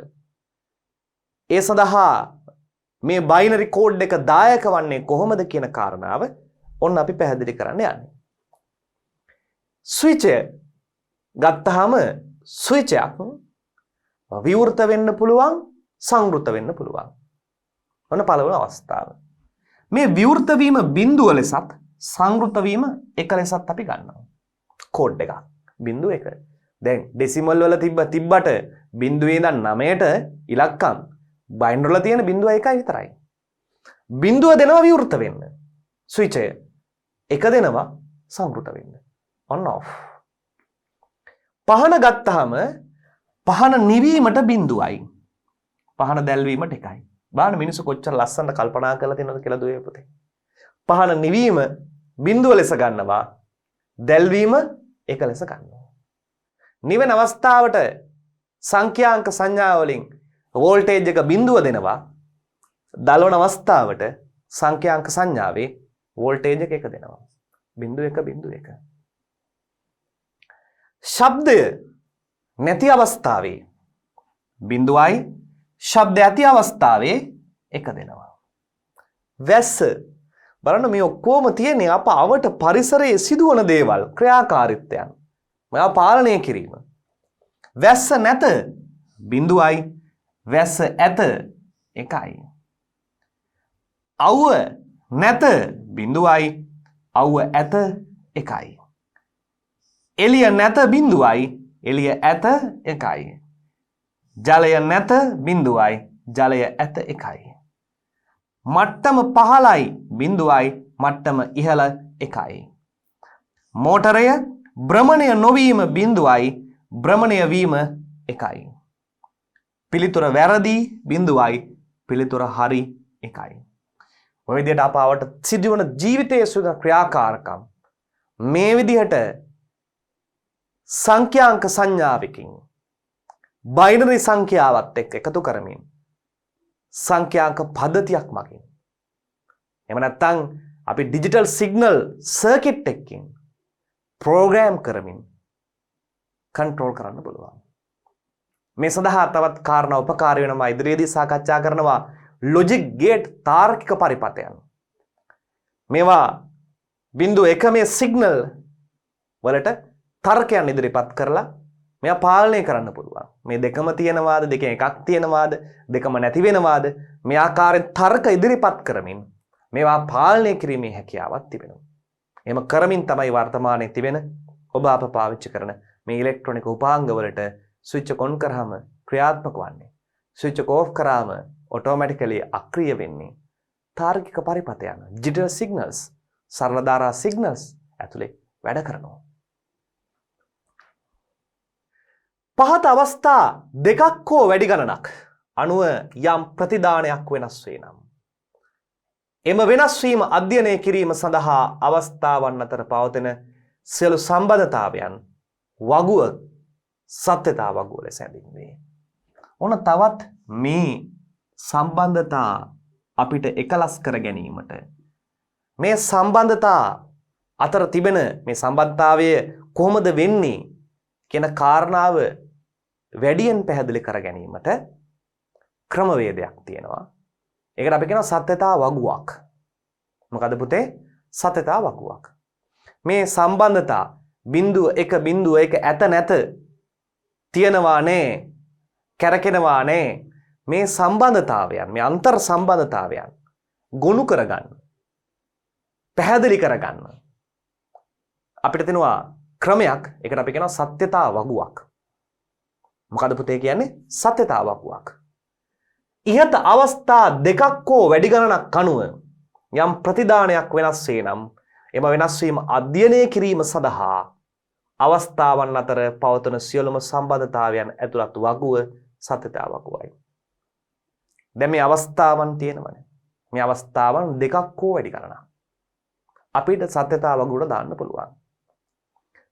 A: ඒ සඳහා මේ බයිනරි කෝඩ් එක දායක වන්නේ කොහොමද කියන කාරණාව ඔන්න අපි පැහැදිලි කරන්න යන්නේ. ස්විචය ගත්තාම ස්විචයක් විවෘත වෙන්න පුළුවන්, සංවෘත වෙන්න පුළුවන්. ඔන්න පළවෙනි අවස්ථාව. මේ විවෘත වීම බිඳුව ලෙසත් සංවෘත වීම එක ලෙසත් අපි ගන්නවා. කෝඩ් එක 0.1. දැන් ඩෙසිමල් වල තිබ්බට බිඳුවේ ඉඳන් 9ට ඉලක්කම් බයිනරි වල තියෙන 0.1 විතරයි. බිඳුව දෙනවා විවෘත වෙන්න. ස්විචය එක දෙනවා සංවෘත වෙන්න. on off. පහන ගත්තාම පහන නිවීමට 0යි. පහන දැල්වීමට 1යි. බලන්න මිනිස්සු කොච්චර ලස්සනට කල්පනා කරලා තියෙනවද කියලා දුවේ පුතේ. පහන නිවීම 0 ලෙස ගන්නවා. දැල්වීම 1 ලෙස ගන්නවා. නිවෙන අවස්ථාවට සංඛ්‍යාංක සංඥා වලින් වෝල්ටේජ් එක 0 දෙනවා. දලවන අවස්ථාවට සංඛ්‍යාංක සංඥාවේ වෝල්ටේජ් එක 1 දෙනවා. 0.1. ශබ්දය නැති අවස්ථාවේ 0යි, ශබ්ද ඇති අවස්ථාවේ 1 දෙනවා. වැස්ස බලන්න මේ ඔක්කොම තියෙන්නේ අප අවට පරිසරයේ සිදුවන දේවල්, ක්‍රියාකාරීත්වයන්. මේවා පාලනය කිරීම. වැස්ස නැත 0යි, වැස්ස ඇත 1යි. අවුව නැත 0යි, අවුව ඇත 1යි. එළිය නැත 0යි, එළිය ඇත 1යි. ජලය නැත 0යි, ජලය ඇත 1යි. මට්ටම පහළයි 0යි, මට්ටම ඉහළ 1යි. මෝටරය භ්‍රමණය නොවීම 0යි, භ්‍රමණය වීම 1යි. පිළිතුර වැරදි 0යි, පිළිතුර හරි 1යි. ඔය විදිහට අපවට සිදුවන ජීවිතයේ සුදු ක්‍රියාකාරකම් මේ විදිහට සංඛ්‍යාංක සංඥාවකින් බයිනරි සංඛ්‍යාවත් එක්ක එකතු කරමින් සංඛ්‍යාංක පද්ධතියක් මගින් එහෙම නැත්නම් අපි ඩිජිටල් සිග්නල් සර්කිට් එකකින් ප්‍රෝග්‍රෑම් කරමින් කන්ට්‍රෝල් කරන්න පුළුවන්. මේ සඳහා තවත් කාරණා උපකාරී වෙනවා. ඉදිරියේදී සාකච්ඡා කරනවා ලොජික් ගේට් තාර්කික පරිපථයන්. මේවා 0.1 මේ සිග්නල් වලට තර්කයන් ඉදිරිපත් කරලා මෙයා පාලනය කරන්න පුළුවන්. මේ දෙකම තියෙනවාද, දෙකෙන් එකක් තියෙනවාද, දෙකම නැති වෙනවාද, මේ ආකාරයෙන් තර්ක ඉදිරිපත් කරමින් මේවා පාලනය කිරීමේ හැකියාවක් තිබෙනවා. එහෙම කරමින් තමයි වර්තමානයේ තිබෙන ඔබ අප පාවිච්චි කරන මේ ඉලෙක්ට්‍රොනික උපාංග වලට ස්විච් එක ඔන් කරාම ක්‍රියාත්මක වන්නේ. ස්විච් එක ඕෆ් කරාම ඔටෝමැටිකලි අක්‍රිය වෙන්නේ. තාර්කික පරිපථයන්, ඩිජිටල් සිග්නල්ස්, සරල ධාරා සිග්නල්ස් ඇතුලේ වැඩ කරනවා. පහත අවස්ථා දෙකක් හෝ වැඩි ගණනක් අනුව යම් ප්‍රතිදානයක් වෙනස් වේ නම් එම වෙනස් වීම අධ්‍යයනය කිරීම සඳහා අවස්ථාවන් අතර පවතින සියලු සම්බන්ධතාවයන් වගුව සත්‍යතා වගුව ලෙස හැඳින්වේ. ඔන්න තවත් මේ සම්බන්ධතා අපිට එකලස් කර ගැනීමට මේ සම්බන්ධතා අතර තිබෙන මේ සම්බන්ධතාවය කොහොමද වෙන්නේ කියන කාරණාව වැඩියෙන් පැහැදිලි කර ගැනීමට ක්‍රමවේදයක් තියෙනවා. ඒකට අපි කියනවා සත්‍යතා වගුවක්. මොකද පුතේ? සත්‍යතා වගුවක්. මේ සම්බන්ධතා බිඳුව එක ඇත නැත තියෙනවා නේ, කැරකෙනවා නේ. මේ සම්බන්ධතාවයන්, මේ අන්තර් සම්බන්ධතාවයන් ගොනු කරගන්න, පැහැදිලි කරගන්න අපිට තියෙනවා ක්‍රමයක්. ඒකට අපි කියනවා සත්‍යතා වගුවක්. මොකද පුතේ කියන්නේ? සත්‍යතා වගුවක්. ඉහත අවස්ථා දෙකක් හෝ වැඩි ගණනක් අනුව යම් ප්‍රතිදානයක් වෙනස් වේ නම් එම වෙනස් වීම අධ්‍යයනය කිරීම සඳහා අවස්ථාවන් අතර පවතන සියලුම සම්බන්ධතාවයන් ඇතුළත් වගුව සත්‍යතා වගුවයි. දැන් මේ අවස්ථාවන් තියෙනවනේ. මේ අවස්ථාවන් දෙකක් හෝ වැඩි ගණනක් අපිට සත්‍යතා වගුවට දාන්න පුළුවන්.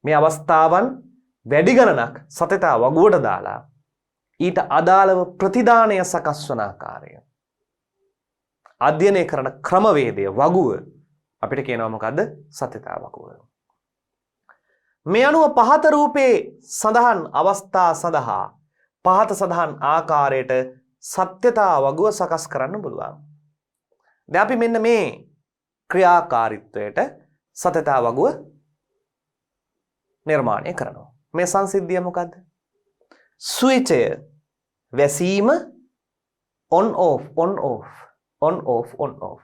A: මේ අවස්ථාවන් වැඩි ගණනක් සත්‍යතා වගුවට දාලා ඊට අදාළව ප්‍රතිදානය සකස් වන ආකාරය අධ්‍යයනය කරන ක්‍රමවේදය වගුව අපිට කියනවා මොකද්ද? සත්‍යතා වගුව. මේ අනුව පහත රූපේ සඳහන් අවස්ථා සඳහා පහත සඳහන් ආකාරයට සත්‍යතා වගුව සකස් කරන්න පුළුවන්. දැන් අපි මෙන්න මේ ක්‍රියාකාරීත්වයට සත්‍යතා වගුව නිර්මාණය කරනවා. මේ සංසිද්ධිය මොකද්ද? ස්විචය වැසීම on off on off on off on off.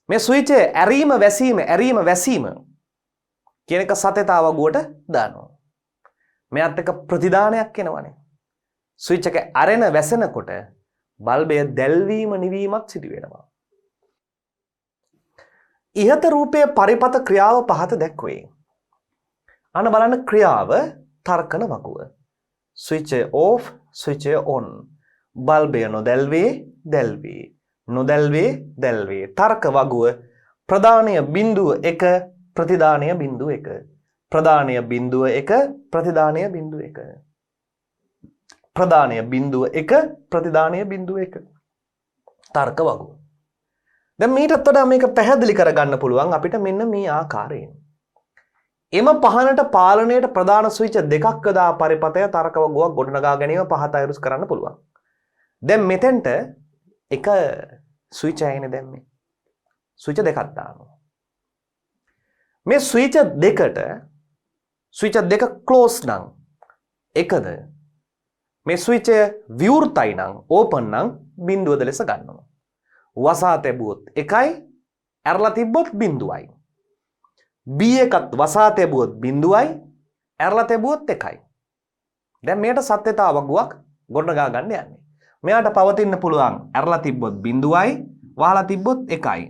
A: මේ ස්විචය ඇරීම වැසීම කියන එක සත්‍යතා වගුවට දානවා. මෙයත් එක ප්‍රතිදානයක් එනවනේ. ස්විච් එක ඇරෙන වැසෙනකොට බල්බය දැල්වීම නිවීමක් සිදු වෙනවා. ඉහත රූපයේ පරිපත ක්‍රියාව පහත දැක්වේ. අන්න බලන්න ක්‍රියාව තර්කන වගුව. Switch off switch on. බල්බය නොදැල්වේ දැල්වේ. තර්ක වගුව ප්‍රධානය බිඳුව 1 ප්‍රතිදානය බිඳුව 1. ප්‍රධානය බිඳුව 1 ප්‍රතිදානය බිඳුව 1. ප්‍රධානය බිඳුව 1 ප්‍රතිදානය බිඳුව 1. තර්ක වගුව. දැන් මීටත් වඩා මේක පැහැදිලි කරගන්න පුළුවන් අපිට මෙන්න මේ ආකාරයෙන්. එම පහනට පාලනයට ප්‍රධාන ස්විච් දෙකක් යොදා පරිපතය තර්ක වගුවක් ගොඩනගා ගැනීම පහත අයුරු කරන්න පුළුවන්. දැන් මෙතෙන්ට එක ස්විච් එකයිනේ දැම්මේ. ස්විච් දෙකක් දානවා. මේ ස්විච් දෙක ක්ලෝස් නම් එකද මේ ස්විච් විවෘතයි නම් ඕපන් නම් බිඳුවද ලෙස ගන්නවා. වසා තැබුවොත් 1යි ඇරලා තිබ්බොත් බිඳුවයි. B එකත් වසා තැබුවොත් බිඳුවයි ඇරලා තැබුවොත් 1යි. දැන් මේකට සත්‍යතා වගුවක් ගොඩනගා ගන්න යන්නේ. මෙයාට පවතින්න පුළුවන් ඇරලා තිබ්බොත් බිඳුවයි වහලා තිබ්බොත් 1යි.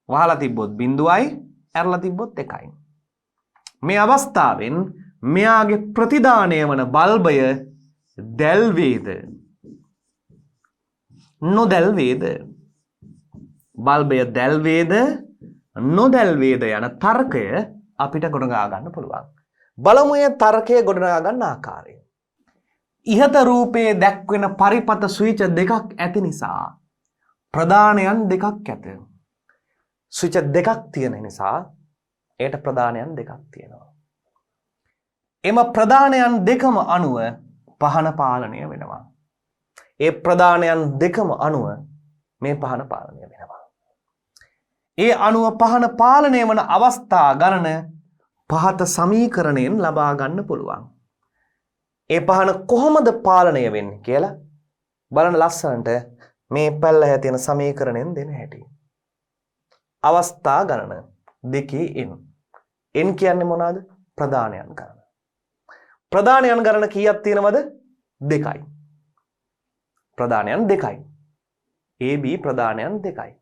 A: වහලා තිබ්බොත් බිඳුවයි ඇරලා තිබ්බොත් 1යි. මේ අවස්ථාවෙන් මෙයාගේ ප්‍රතිදානය වන බල්බය දැල්වේද නොදැල්වේද? බල්බය දැල්වේද නොදැල්වේද යන තර්කය අපිට ගොඩනගා ගන්න පුළුවන්. බලමු මේ තර්කය ගොඩනගා ගන්න ආකාරය. ඉහත රූපයේ දැක්වෙන පරිපත ස්විච් දෙකක් ඇති නිසා ප්‍රධානයන් දෙකක් ඇත. ස්විච් දෙකක් තියෙන නිසා ඒට ප්‍රධානයන් දෙකක් තියෙනවා. එම ප්‍රධානයන් දෙකම අනුව පහන පාලනය වෙනවා. ඒ ප්‍රධානයන් දෙකම අනුව මේ පහන පාලනය වෙනවා. ඒ අනුව පහන පාලනය වන අවස්ථා ගණන පහත සමීකරණයෙන් ලබා ගන්න පුළුවන්. ඒ පහන කොහොමද පාලනය වෙන්නේ කියලා බලන ලස්සනට මේ පැල්ලහැ තියෙන සමීකරණයෙන් දෙන හැටි. අවස්ථා ගණන දෙකේ n. n කියන්නේ මොනවාද? ප්‍රධානයන් ගණන. ප්‍රධානයන් ගණන කීයක් තියෙනවද? 2යි. ප්‍රධානයන් 2යි. AB ප්‍රධානයන් 2යි.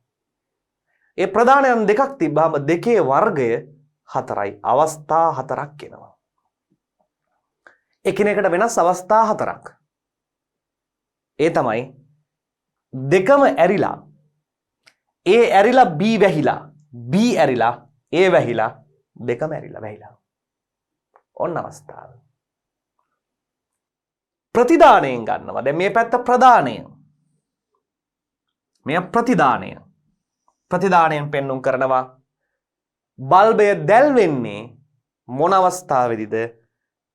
A: ඒ ප්‍රධානයන් දෙකක් තිබ්බාම දෙකේ වර්ගය 4යි. අවස්ථා 4ක් එනවා. එකිනෙකට වෙනස් අවස්ථා 4ක්. ඒ තමයි දෙකම ඇරිලා A ඇරිලා B වැහිලා B ඇරිලා A වැහිලා දෙකම ඇරිලා වැහිලා. ඔන්න අවස්ථාව. ප්‍රතිදානයෙන් ගන්නවා. දැන් මේ පැත්ත ප්‍රධානය. මේ ප්‍රතිදානය. ප්‍රතිදානයෙන් පෙන්눔 කරනවා බල්බය දැල් වෙන්නේ මොන අවස්ථාවේදීද?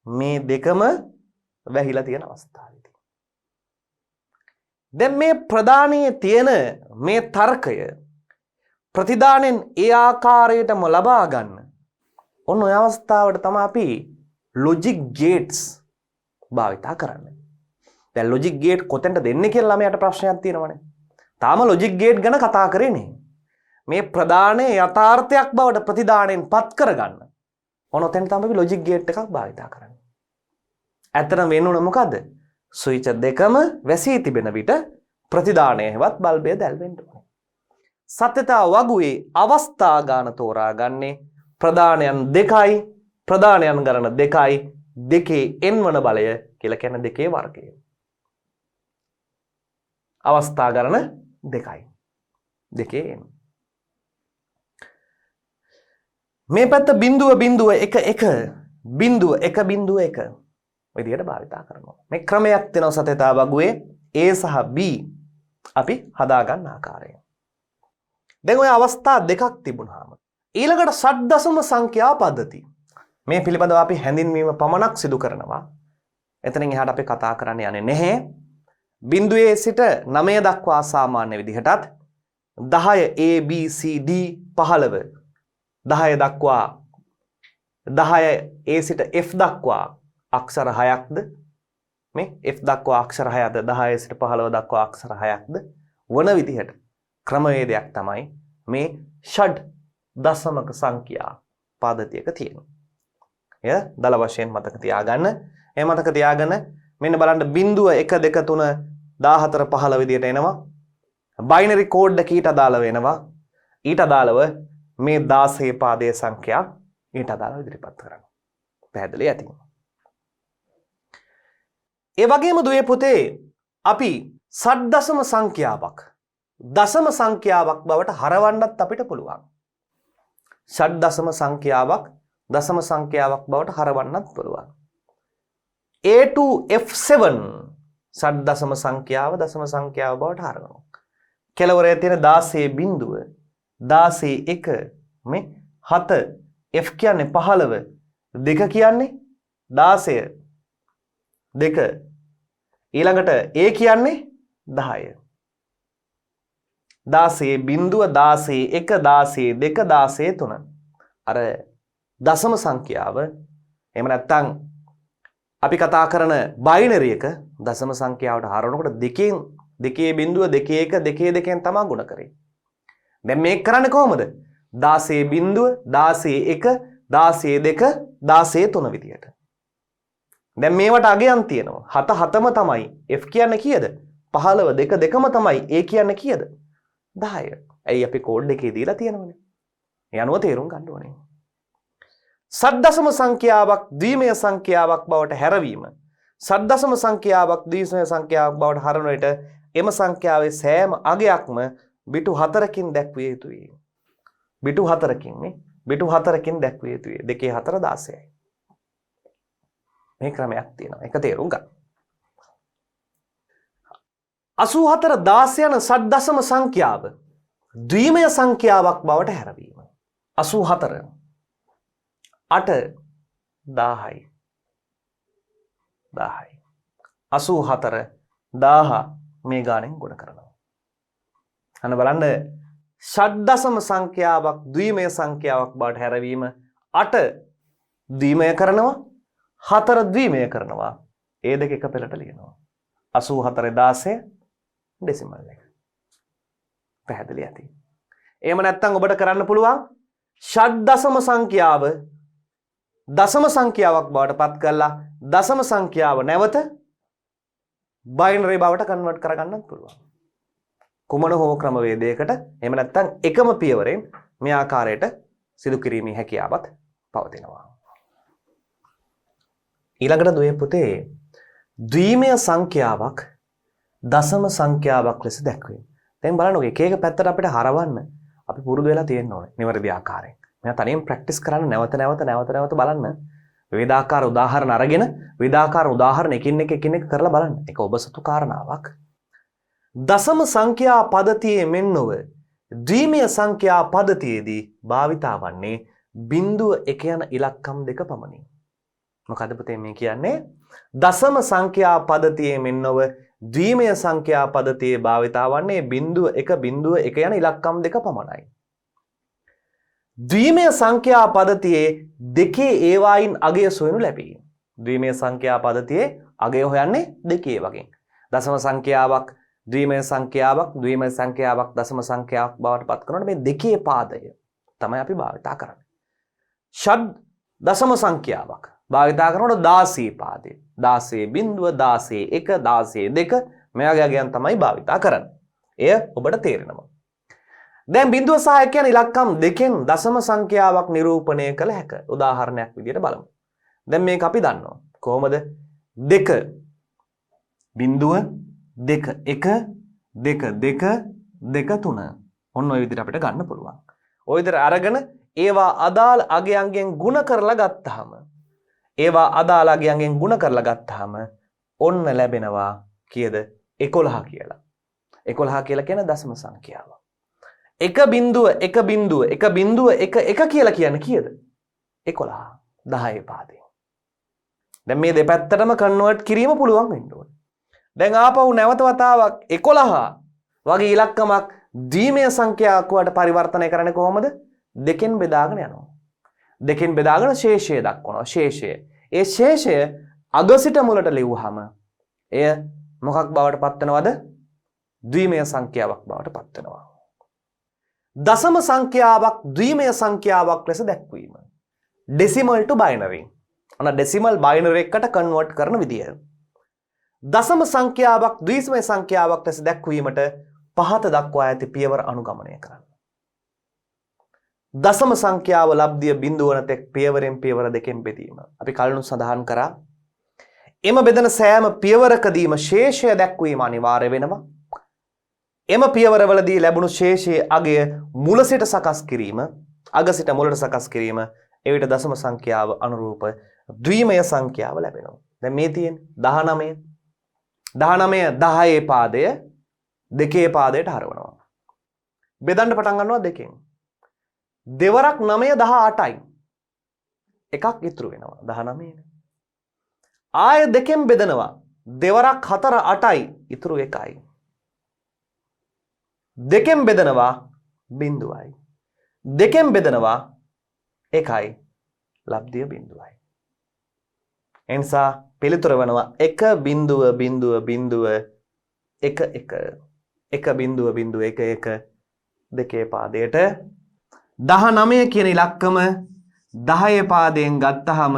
A: මේ දෙකම වැහිලා තියෙන අවස්ථාවේදී. දැන් මේ ප්‍රදානයේ තියෙන මේ තර්කය ප්‍රතිදානෙන් ඒ ආකාරයටම ලබා ගන්න. ඔන්න ඔය අවස්ථාවට තමයි අපි ලොජික් ගේට්ස් භාවිතා කරන්නේ. දැන් ලොජික් ගේට් කොතෙන්ද දෙන්නේ කියලා ළමයාට ප්‍රශ්නයක් තියෙනවනේ. තාම ලොජික් ගේට් ගැන කතා කරේ නේ. මේ ප්‍රදානයේ යථාර්ථයක් බවට ප්‍රතිදානෙන් පත් කරගන්න. ඔන්න ඔතෙන් තමයි අපි ලොජික් ගේට් එකක් භාවිතා කරන්නේ. ඇත්තටම වෙන්නේ මොකද්ද? ස්විච් දෙකම වැසී තිබෙන විට ප්‍රතිදානය හෙවත් බල්බය දැල්වෙන්න ඕනේ. සත්‍යතා වගුවේ අවස්ථා ගාන තෝරාගන්නේ ප්‍රදානයන් දෙකයි, ප්‍රදානයන් ගණන දෙකයි, දෙකේ n වන බලය කියලා කියන දෙකේ වර්ගය. අවස්ථා ගණන දෙකයි. දෙකේ n. මේ පැත්ත බිඳුව බිඳුව 1 1 බිඳුව 1 බිඳුව 1 විදියට භාවිතා කරනවා. මේ ක්‍රමයක් තියෙනවා සත්‍යතා වගුවේ A සහ B අපි හදා ගන්න ආකාරය. දැන් ඔය අවස්ථා දෙකක් තිබුණාම ඊළඟට ෂඩ්දශම සංඛ්‍යා පද්ධති. මේ පිළිබඳව අපි හැඳින්වීම පමණක් සිදු කරනවා. එතනින් එහාට අපි කතා කරන්න යන්නේ නැහැ. බිඳුවේ සිට 9 දක්වා සාමාන්‍ය විදිහටත් 10 A B C D 15 10 දක්වා 10 A සිට F දක්වා අක්ෂර 6ක්ද මේ F දක්වා අක්ෂර 6ද 10 සිට 15 දක්වා අක්ෂර 6ක්ද වන විදිහට ක්‍රමවේදයක් තමයි මේ ෂඩ් දශමක සංඛ්‍යා පද්ධතියක තියෙනවා. එය දල වශයෙන් මතක තියාගන්න. ඒ මතක තියාගෙන මෙන්න බලන්න බිඳුව 1 2 3 14 15 විදිහට එනවා. බයිනරි කෝඩ් එක ඊට අදාළ වෙනවා. ඊට අදාළව මේ 16 පාදයේ සංඛ්‍යා ඊට අදාළව ඉදිරිපත් කරනවා. පැහැදිලි ඇති. ඒ වගේම දුවේ පුතේ අපි ෂඩ්දශම සංඛ්‍යාවක් දශම සංඛ්‍යාවක් බවට හරවන්නත් අපිට පුළුවන්. ෂඩ්දශම සංඛ්‍යාවක් දශම සංඛ්‍යාවක් බවට හරවන්නත් පුළුවන්. A to F7 ෂඩ්දශම සංඛ්‍යාව දශම සංඛ්‍යාව බවට හරවනවා. කෙලවරේ තියෙන 16 බිඳුව 16 1 මේ 7 F කියන්නේ 15 2 කියන්නේ 16 2 ඊළඟට A කියන්නේ 10 16 බිඳුව 16 1 16 2 16 3 අර දශම සංඛ්‍යාව එහෙම නැත්නම් අපි කතා කරන බයිනරි එක දශම සංඛ්‍යාවට හරවනකොට දෙකේ බිඳුව 2 1 2 2න් තමයි ගුණ කරේ. දැන් මේක කරන්නේ කොහොමද? 16 බිඳුව 16 1 16 2 16 3 විදියට. දැන් මේවට අගයන් තියෙනවා. 7 7ම තමයි F කියන්නේ කීයද? 15 2 2ම තමයි A කියන්නේ කීයද? 10. ඇයි අපි කෝඩ් එකේ දීලා තියෙනවනේ. ඒ අනුව තේරුම් ගන්න ඕනේ. ෂඩ්දශම සංඛ්‍යාවක් ද්විමය සංඛ්‍යාවක් බවට හැරවීම. ෂඩ්දශම සංඛ්‍යාවක් ද්විමය සංඛ්‍යාවක් බවට හරවන විට එම සංඛ්‍යාවේ සෑම අගයක්ම බිටු 4කින් දැක්විය යුතුයි. බිටු 4කින් නේ. බිටු 4කින් දැක්විය යුතුයි. 2 4 16යි. මේ ක්‍රමයක් තියෙනවා. ඒක තේරුම් ගන්න. 84 16 යන ෂඩ්දශම සංඛ්‍යාව ද්විමය සංඛ්‍යාවක් බවට හැරවීම. 84 8 10යි 10යි 84 1000 මේ ගානෙන් ගුණ කරනවා. අන්න බලන්න ෂඩ්දශම සංඛ්‍යාවක් ද්විමය සංඛ්‍යාවක් බවට හැරවීම 8 ද්විමය කරනවා 4 ද්විමය කරනවා. ඒ දෙක එක පෙළට ලියනවා. 84 16 ඩෙසිමල් එක. පැහැදිලි ඇති. එහෙම නැත්නම් ඔබට කරන්න පුළුවන් ෂඩ්දශම සංඛ්‍යාව දශම සංඛ්‍යාවක් බවට පත් කරලා දශම සංඛ්‍යාව නැවත බයිනරි බවට කන්වර්ට් කරගන්නත් පුළුවන්. කුමන හෝ ක්‍රමවේදයකට එහෙම නැත්නම් එකම පියවරෙන් මේ ආකාරයට සිදු කිරීමේ හැකියාවක් පවතිනවා. ඊළඟට දුවේ පුතේ ද්විමය සංඛ්‍යාවක් දශම සංඛ්‍යාවක් ලෙස දැක්වීම. දැන් බලන්න එක එක පැත්තට අපිට හරවන්න අපි පුරුදු වෙලා තියෙන්න ඕනේ නිවැරදි ආකාරයෙන්. මම තනියෙන් ප්‍රැක්ටිස් කරන්න නැවත බලන්න. විවිධාකාර උදාහරණ අරගෙන විවිධාකාර උදාහරණ එකින් එක කරලා බලන්න. ඒක ඔබ සතු කාරණාවක්. දශම සංඛ්‍යා පද්ධතියේ මෙන්නව ද්විමය සංඛ්‍යා පද්ධතියේදී භාවිතා වන්නේ බිඳුව 1 යන ඉලක්කම් දෙක පමණි. මොකද පුතේ මේ කියන්නේ? දශම සංඛ්‍යා පද්ධතියේ මෙන්නව ද්විමය සංඛ්‍යා පද්ධතියේ භාවිතා වන්නේ 0.1 යන ඉලක්කම් දෙක පමණයි. ද්විමය සංඛ්‍යා පද්ධතියේ දෙකේ ඒවායින් අගය සොයනු ලැබේ. ද්විමය සංඛ්‍යා පද්ධතියේ අගය හොයන්නේ දෙකේ වගේ. දශම සංඛ්‍යාවක් ද්විමය සංඛ්‍යාවක් දශම සංඛ්‍යාවක් බවට පත් කරනකොට මේ දෙකේ පාදය තමයි අපි භාවිතා කරන්නේ. ෂඩ් දශම සංඛ්‍යාවක් භාවිතා කරනකොට 16 පාදය 16.1 16.2 මේ වගේ අගයන් තමයි භාවිතා කරන්නේ. එය ඔබට තේරෙනවා. දැන් බිඳුව සහ 1 කියන ඉලක්කම් දෙකෙන් දශම සංඛ්‍යාවක් නිරූපණය කළ හැක. උදාහරණයක් විදිහට බලමු. දැන් මේක අපි දන්නවා. කොහොමද? 2 බිඳුව 2 1 2 2 2 3 ඔන්න ඔය විදිහට අපිට ගන්න පුළුවන්. ඔය විදිහට අරගෙන ඒවා අදාළ අගයන්ගෙන් ಗುಣ කරලා ගත්තාම ඔන්න ලැබෙනවා කීයද? 11 කියලා. 11 කියලා කියන දශම සංඛ්‍යාව. 1.1 කියලා කියන්නේ කීයද? 11. 10 පාදයෙන්. දැන් මේ දෙපැත්තටම කන්වර්ට් කිරීම පුළුවන් වෙන්න ඕනේ. දැන් ආපහු නැවත වතාවක් 11 වගේ ඉලක්කමක් ද්විමය සංඛ්‍යාවකට පරිවර්තනය කරන්නේ කොහොමද? දෙකෙන් බෙදාගෙන යනවා. දෙකෙන් බෙදාගෙන ශේෂය දක්වනවා. ඒ ශේෂය අග සිට මුලට ලිව්වහම එය මොකක් බවට පත් වෙනවද? ද්විමය සංඛ්‍යාවක් බවට පත් වෙනවා. දශම සංඛ්‍යාවක් ද්විමය සංඛ්‍යාවක් ලෙස දැක්වීම. ඩෙසිමල් ටු බයිනරි. අන ඩෙසිමල් බයිනරි එකට කන්වර්ට් කරන විදිය. දශම සංඛ්‍යාවක් ද්විමය සංඛ්‍යාවක් ලෙස දැක්වීමට පහත දක්වා ඇති පියවර අනුගමනය කරන්න. දශම සංඛ්‍යාව ලබ්ධිය බිඳුව වන තෙක් පියවරෙන් පියවර දෙකෙන් බෙදීම. අපි කලින් සඳහන් කරා. එම බෙදෙන සෑම පියවරකදීම ශේෂය දැක්වීම අනිවාර්ය වෙනවා. එම පියවරවලදී ලැබුණු ශේෂයේ අගය මුල සිට සකස් කිරීම, අග සිට මුලට සකස් කිරීම, එවිට දශම සංඛ්‍යාව අනුරූප ද්විමය සංඛ්‍යාව ලැබෙනවා. දැන් මේ තියෙන්නේ 19 10 පාදය දෙකේ පාදයට හරවනවා. බෙදන්න පටන් ගන්නවා දෙකෙන්. දෙවරක් 9 18යි. එකක් ඉතුරු වෙනවා 19. ආය දෙකෙන් බෙදනවා. දෙවරක් 4 8යි ඉතුරු 1යි. දෙකෙන් බෙදනවා බිඳුවයි. දෙකෙන් බෙදනවා 1යි. ලබ්ධිය බිඳුවයි. එනිසා පිළිතුර වෙනවා 1.0.0.1 1.0.1 දෙකේ පාදයට 19 කියන ඉලක්කම 10 පාදයෙන් ගත්තහම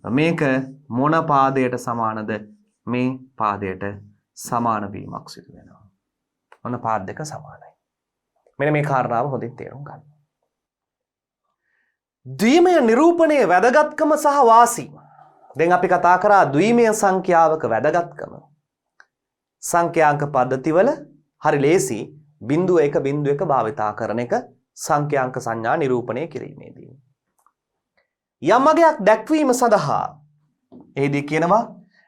A: මේක මොන පාදයට සමානද? මේ පාදයට සමාන වීමක් සිදු වෙනවා. ඔන්න පාද දෙක සමානයි. මෙන්න මේ කාරණාව හොඳින් තේරුම් ගන්න. ද්විමය නිරූපණයේ වැදගත්කම සහ වාසි. දැන් අපි කතා කරා ද්විමය සංඛ්‍යාවක වැදගත්කම. සංඛ්‍යාංක පද්ධතිවල හරි ලේසි 0.1 භාවිතා කරන එක සංඛ්‍යාංක සංඥා නිරූපණය කිරීමේදී. යම් අගයක් දැක්වීම සඳහා එහිදී කියනවා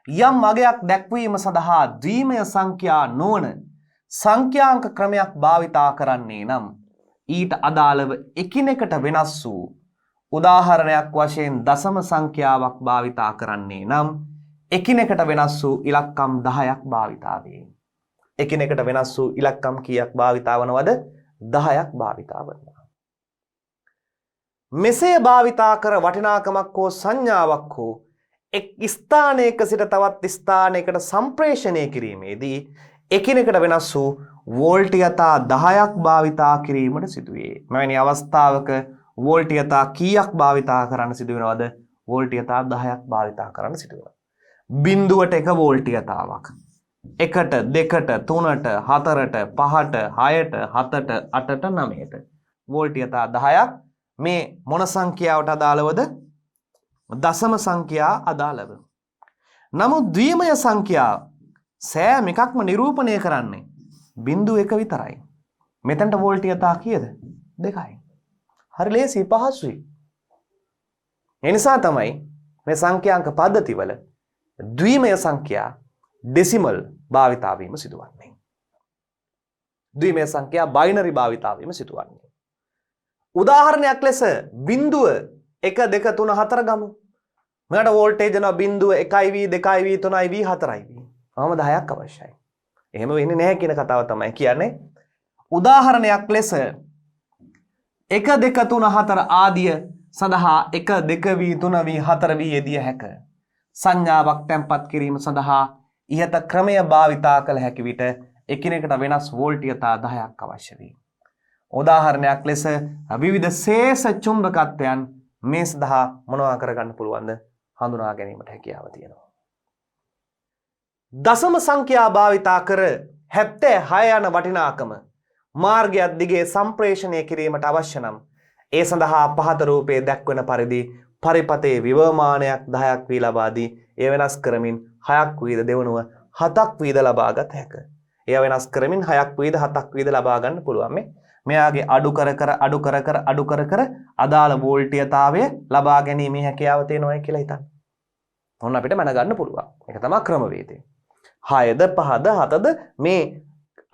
A: යම් අගයක් දැක්වීම සඳහා ද්විමය සංඛ්‍යා නොවන සංඛ්‍යාංක ක්‍රමයක් භාවිතා කරන්නේ නම් ඊට අදාළව එකිනෙකට වෙනස් වූ උදාහරණයක් වශයෙන් දශම සංඛ්‍යාවක් භාවිතා කරන්නේ නම් එකිනෙකට වෙනස් වූ ඉලක්කම් 10ක් භාවිතා වේ. එකිනෙකට වෙනස් වූ ඉලක්කම් කීයක් භාවිතා වනවද? 10ක් භාවිතා වෙනවා. මෙසේ භාවිතා කර වටිනාකමක් හෝ සංඥාවක් හෝ එක් ස්ථානයක සිට තවත් ස්ථානයකට සම්ප්‍රේෂණය කිරීමේදී එකිනෙකට වෙනස් වූ වෝල්ටියතා 10ක් භාවිතා කිරීමට සිදුවේ. මෙවැනි අවස්ථාවක වෝල්ටියතා කීයක් භාවිතා කරන්න සිදු වෙනවද? වෝල්ටියතා 10ක් භාවිතා කරන්න සිදු වෙනවා. බිඳුවට එක වෝල්ටියතාවක්. 1ට 2ට 3ට 4ට 5ට 6ට 7ට 8ට 9ට වෝල්ටියතා 10ක්. මේ මොන සංඛ්‍යාවට අදාළවද? දශම සංඛ්‍යා අදාළව. නමුත් ද්විමය සංඛ්‍යාව සෑම එකක්ම නිරූපණය කරන්නේ 0.1 විතරයි. මෙතනට වෝල්ටියතා කීයද? 2යි. හරි ලේසි පහසුයි. ඒ නිසා තමයි මේ සංඛ්‍යාංක පද්ධතිවල ද්විමය සංඛ්‍යා ඩෙසිමල් භාවිතා වීම සිදුවන්නේ. ද්විමය සංඛ්‍යා බයිනරි භාවිතා වීම සිදුවන්නේ. උදාහරණයක් ලෙස බිඳුව 1 2 3 4 ගමු. මෙයාට වෝල්ටේජ් යනවා බිඳුව 1යි v 2යි v 3යි v 4යි v. මම 10ක් අවශ්‍යයි. එහෙම වෙන්නේ නැහැ කියන කතාව තමයි කියන්නේ. උදාහරණයක් ලෙස 1 2 3 4 ආදිය සඳහා 1 2 වී 3 වී 4 වී යෙදිය හැක. සංඥාවක් තැන්පත් කිරීම සඳහා ඉහත ක්‍රමය භාවිතා කළ හැකි විට එකිනෙකට වෙනස් වෝල්ටීයතා 10ක් අවශ්‍ය වේ. උදාහරණයක් ලෙස විවිධ ශේෂ චුම්බකත්වයන් මේ සඳහා මොනවා කරගන්න පුළුවන්ද හඳුනා ගැනීමට හැකියාව තියෙනවා. දශම සංඛ්‍යා භාවිතා කර 76 යන වටිනාකම මාර්ගයක් දිගේ සම්ප්‍රේෂණය කිරීමට අවශ්‍ය නම් ඒ සඳහා පහත රූපයේ දැක්වන පරිදි පරිපතේ විවමානයක් 10ක් වී ලබා දී එය වෙනස් කරමින් 6ක් වීද දෙවනුව 7ක් වීද ලබාගත හැක. එය වෙනස් කරමින් 6ක් වීද 7ක් වීද ලබා ගන්න පුළුවන්. මෙයාගේ අඩු කර කර අදාළ වෝල්ටීයතාවය ලබා ගැනීමේ හැකියාව තියෙනවා කියලා හිතන්න. ඔන්න අපිට මනගන්න පුළුවන්. ඒක තමයි ක්‍රමවේදය. 6ද 5ද 7ද මේ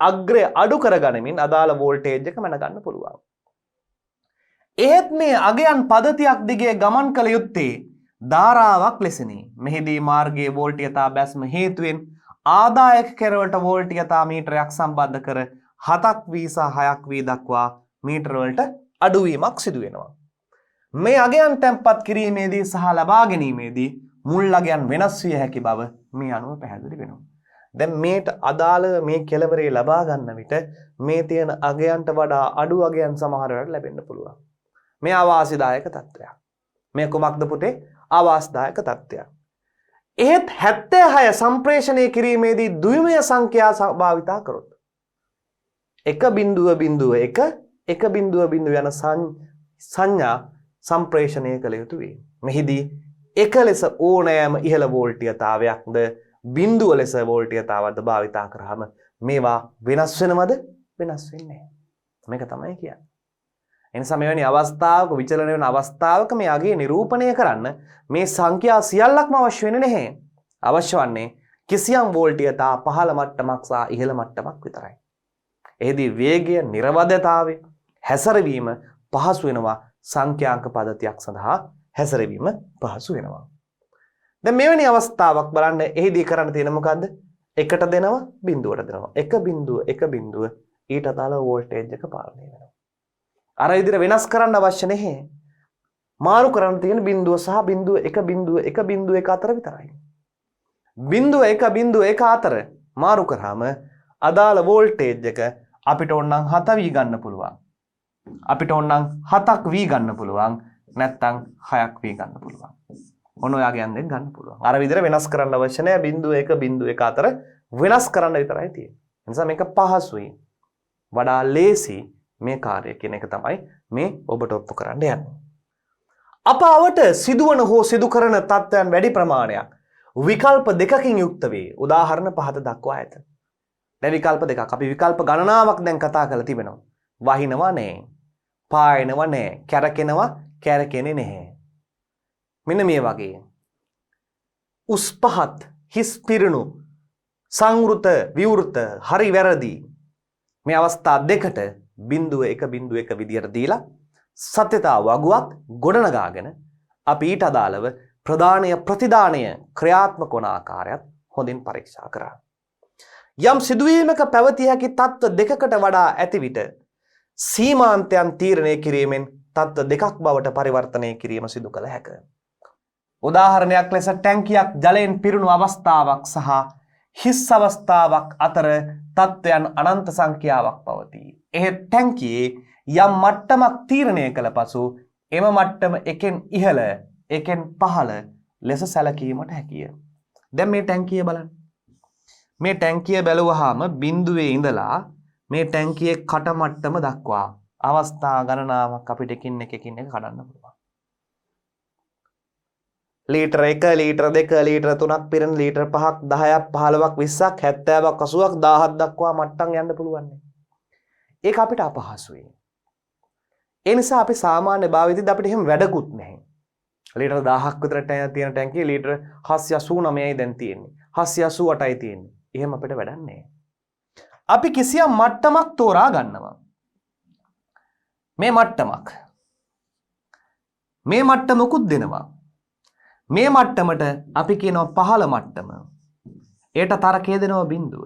A: අග්‍රය අඩු කරගනිමින් අදාළ වෝල්ටේජ් එක මනගන්න පුළුවන්. එහෙත් මේ අගයන් පද්ධතියක් දිගේ ගමන් කළ යුත්තේ ධාරාවක් ලෙසිනි. මෙහිදී මාර්ගයේ වෝල්ටීයතා බැස්ම හේතුවෙන් ආදායක කෙරවලට වෝල්ටීයතා මීටරයක් සම්බන්ධ කර 7ක් වී සහ 6ක් වී දක්වා මීටර වලට අඩුවීමක් සිදු වෙනවා. මේ අගයන් තැන්පත් කිරීමේදී සහ ලබා ගැනීමේදී මුල් අගයන් වෙනස් විය හැකි බව මේ අනුව පැහැදිලි වෙනවා. දැන් මේට අදාළ මේ කෙලවරේ ලබා ගන්න විට මේ තියෙන අගයන්ට වඩා අඩු අගයන් සමහර වෙලාවට ලැබෙන්න පුළුවන්. මේ අවාසිදායක තත්ත්වයක්. මේ කුමක්ද පුතේ? අවාසිදායක තත්ත්වයක්. එහෙත් 76 සම්ප්‍රේෂණය කිරීමේදී ද්විමය සංඛ්‍යා භාවිතා කරොත් 1.1 යන සංඥා සම්ප්‍රේෂණය කළ යුතු වේ. මෙහිදී එක ලෙස ඕනෑම ඉහළ වෝල්ටීයතාවයක්ද බිඳුව ලෙස වෝල්ටීයතාවක්ද භාවිතා කරාම මේවා වෙනස් වෙනවද? වෙනස් වෙන්නේ නැහැ. මේක තමයි කියන්නේ. එනිසා මෙවැනි අවස්ථාවක විචලන වෙන අවස්ථාවක මේ අගේ නිරූපණය කරන්න මේ සංඛ්‍යා සියල්ලක්ම අවශ්‍ය වෙන්නේ නැහැ. අවශ්‍ය වන්නේ කිසියම් වෝල්ටීයතා පහළ මට්ටමක් සහ ඉහළ මට්ටමක් විතරයි. එෙහිදී වේගය, නිර්වදතාවය, හැසිරවීම පහසු වෙනවා. සංඛ්‍යාංක පද්ධතියක් සඳහා හැසිරවීම පහසු වෙනවා. දැන් මෙවැනි අවස්ථාවක් බලන්න එහිදී කරන්න තියෙන මොකද්ද? එකට දෙනවා, බිඳුවට දෙනවා. එක බිඳුව ඊට අදාළ වෝල්ටේජ් එක පාලනය වෙනවා. අර විදිහට වෙනස් කරන්න අවශ්‍ය නැහැ. මාරු කරන්න තියෙන බිඳුව සහ බිඳුව 1 අතර විතරයි. බිඳුව 1 අතර මාරු කරාම අදාළ වෝල්ටේජ් එක අපිට ඕනනම් 7 වී ගන්න පුළුවන්. අපිට ඕනනම් 7ක් වී ගන්න පුළුවන්. නැත්නම් 6ක් වී ගන්න පුළුවන්. ඔන්න ඔයාගේ යන්නෙන් ගන්න පුළුවන්. අර විදිහට වෙනස් කරන්න අවශ්‍ය නැහැ. බිඳුව 1 අතර වෙනස් කරන්න විතරයි තියෙන්නේ. ඒ නිසා මේක පහසුයි. වඩා ලේසි මේ කාර්යය කියන එක තමයි මේ ඔබට ඔප්පු කරන්න යන්නේ. අප අවට සිදුවන හෝ සිදු කරන තත්ත්වයන් වැඩි ප්‍රමාණයක් විකල්ප දෙකකින් යුක්ත වේ. උදාහරණ පහත දක්වා ඇත. දැන් විකල්ප දෙකක්. අපි විකල්ප ගණනාවක් දැන් කතා කරලා තිබෙනවා. වහිනවා නෑ. පායනවා නෑ. කැරකෙනවා කැරකෙන්නේ නැහැ. මෙන්න මේ වගේ. උස් පහත්, හිස් පිරුණු, සංවෘත, විවෘත, හරි වැරදි මේ අවස්ථා දෙකට බිඳුව 1 විදියට දීලා සත්‍යතා වගුවක් ගොඩනගාගෙන අපි ඊට අදාළව ප්‍රදානය ප්‍රතිදානය ක්‍රියාත්මක වන ආකාරයත් හොඳින් පරීක්ෂා කරා. යම් සිදුවීමක පැවතිය හැකි තත්ත්ව දෙකකට වඩා ඇති විට සීමාන්තයන් තීරණය කිරීමෙන් තත්ත්ව දෙකක් බවට පරිවර්තනය කිරීම සිදු කළ හැකිය. උදාහරණයක් ලෙස ටැංකියක් ජලයෙන් පිරුණු අවස්ථාවක් සහ හිස් අවස්ථාවක් අතර තත්ත්වයන් අනන්ත සංඛ්‍යාවක් පවතී. එහෙත් ටැංකියේ යම් මට්ටමක් තීරණය කළ පසු එම මට්ටම එකෙන් ඉහළ එකෙන් පහළ ලෙස සැලකීමට හැකිය. දැන් මේ ටැංකිය බලන්න. මේ ටැංකිය බැලුවහම බිඳුවේ ඉඳලා මේ ටැංකියේ කට මට්ටම දක්වා අවස්ථා ගණනාවක් අපිට එකින් එක කඩන්න පුළුවන්. ලීටර 1, ලීටර 2, ලීටර 3ක් පිරෙන ලීටර 5ක් 10ක් 15ක් 20ක් 70ක් 80ක් 1000ක් දක්වා මට්ටම් යන්න පුළුවන්. ඒක අපිට අපහසුයි. ඒ නිසා අපි සාමාන්‍ය භාවිතයේදී අපිට එහෙම වැඩකුත් නැහැ. ලීටර 1000ක් විතර තියෙන ටැංකිය ලීටර 789යි දැන් තියෙන්නේ. 788යි තියෙන්නේ. එහෙම අපිට වැඩක් නැහැ. අපි කිසියම් මට්ටමක් තෝරා ගන්නවා. මේ මට්ටමක්. මේ මට්ටමකුත් දෙනවා. මේ මට්ටමට අපි කියනවා පහළ මට්ටම. ඒට තර්කය දෙනවා බිඳුව.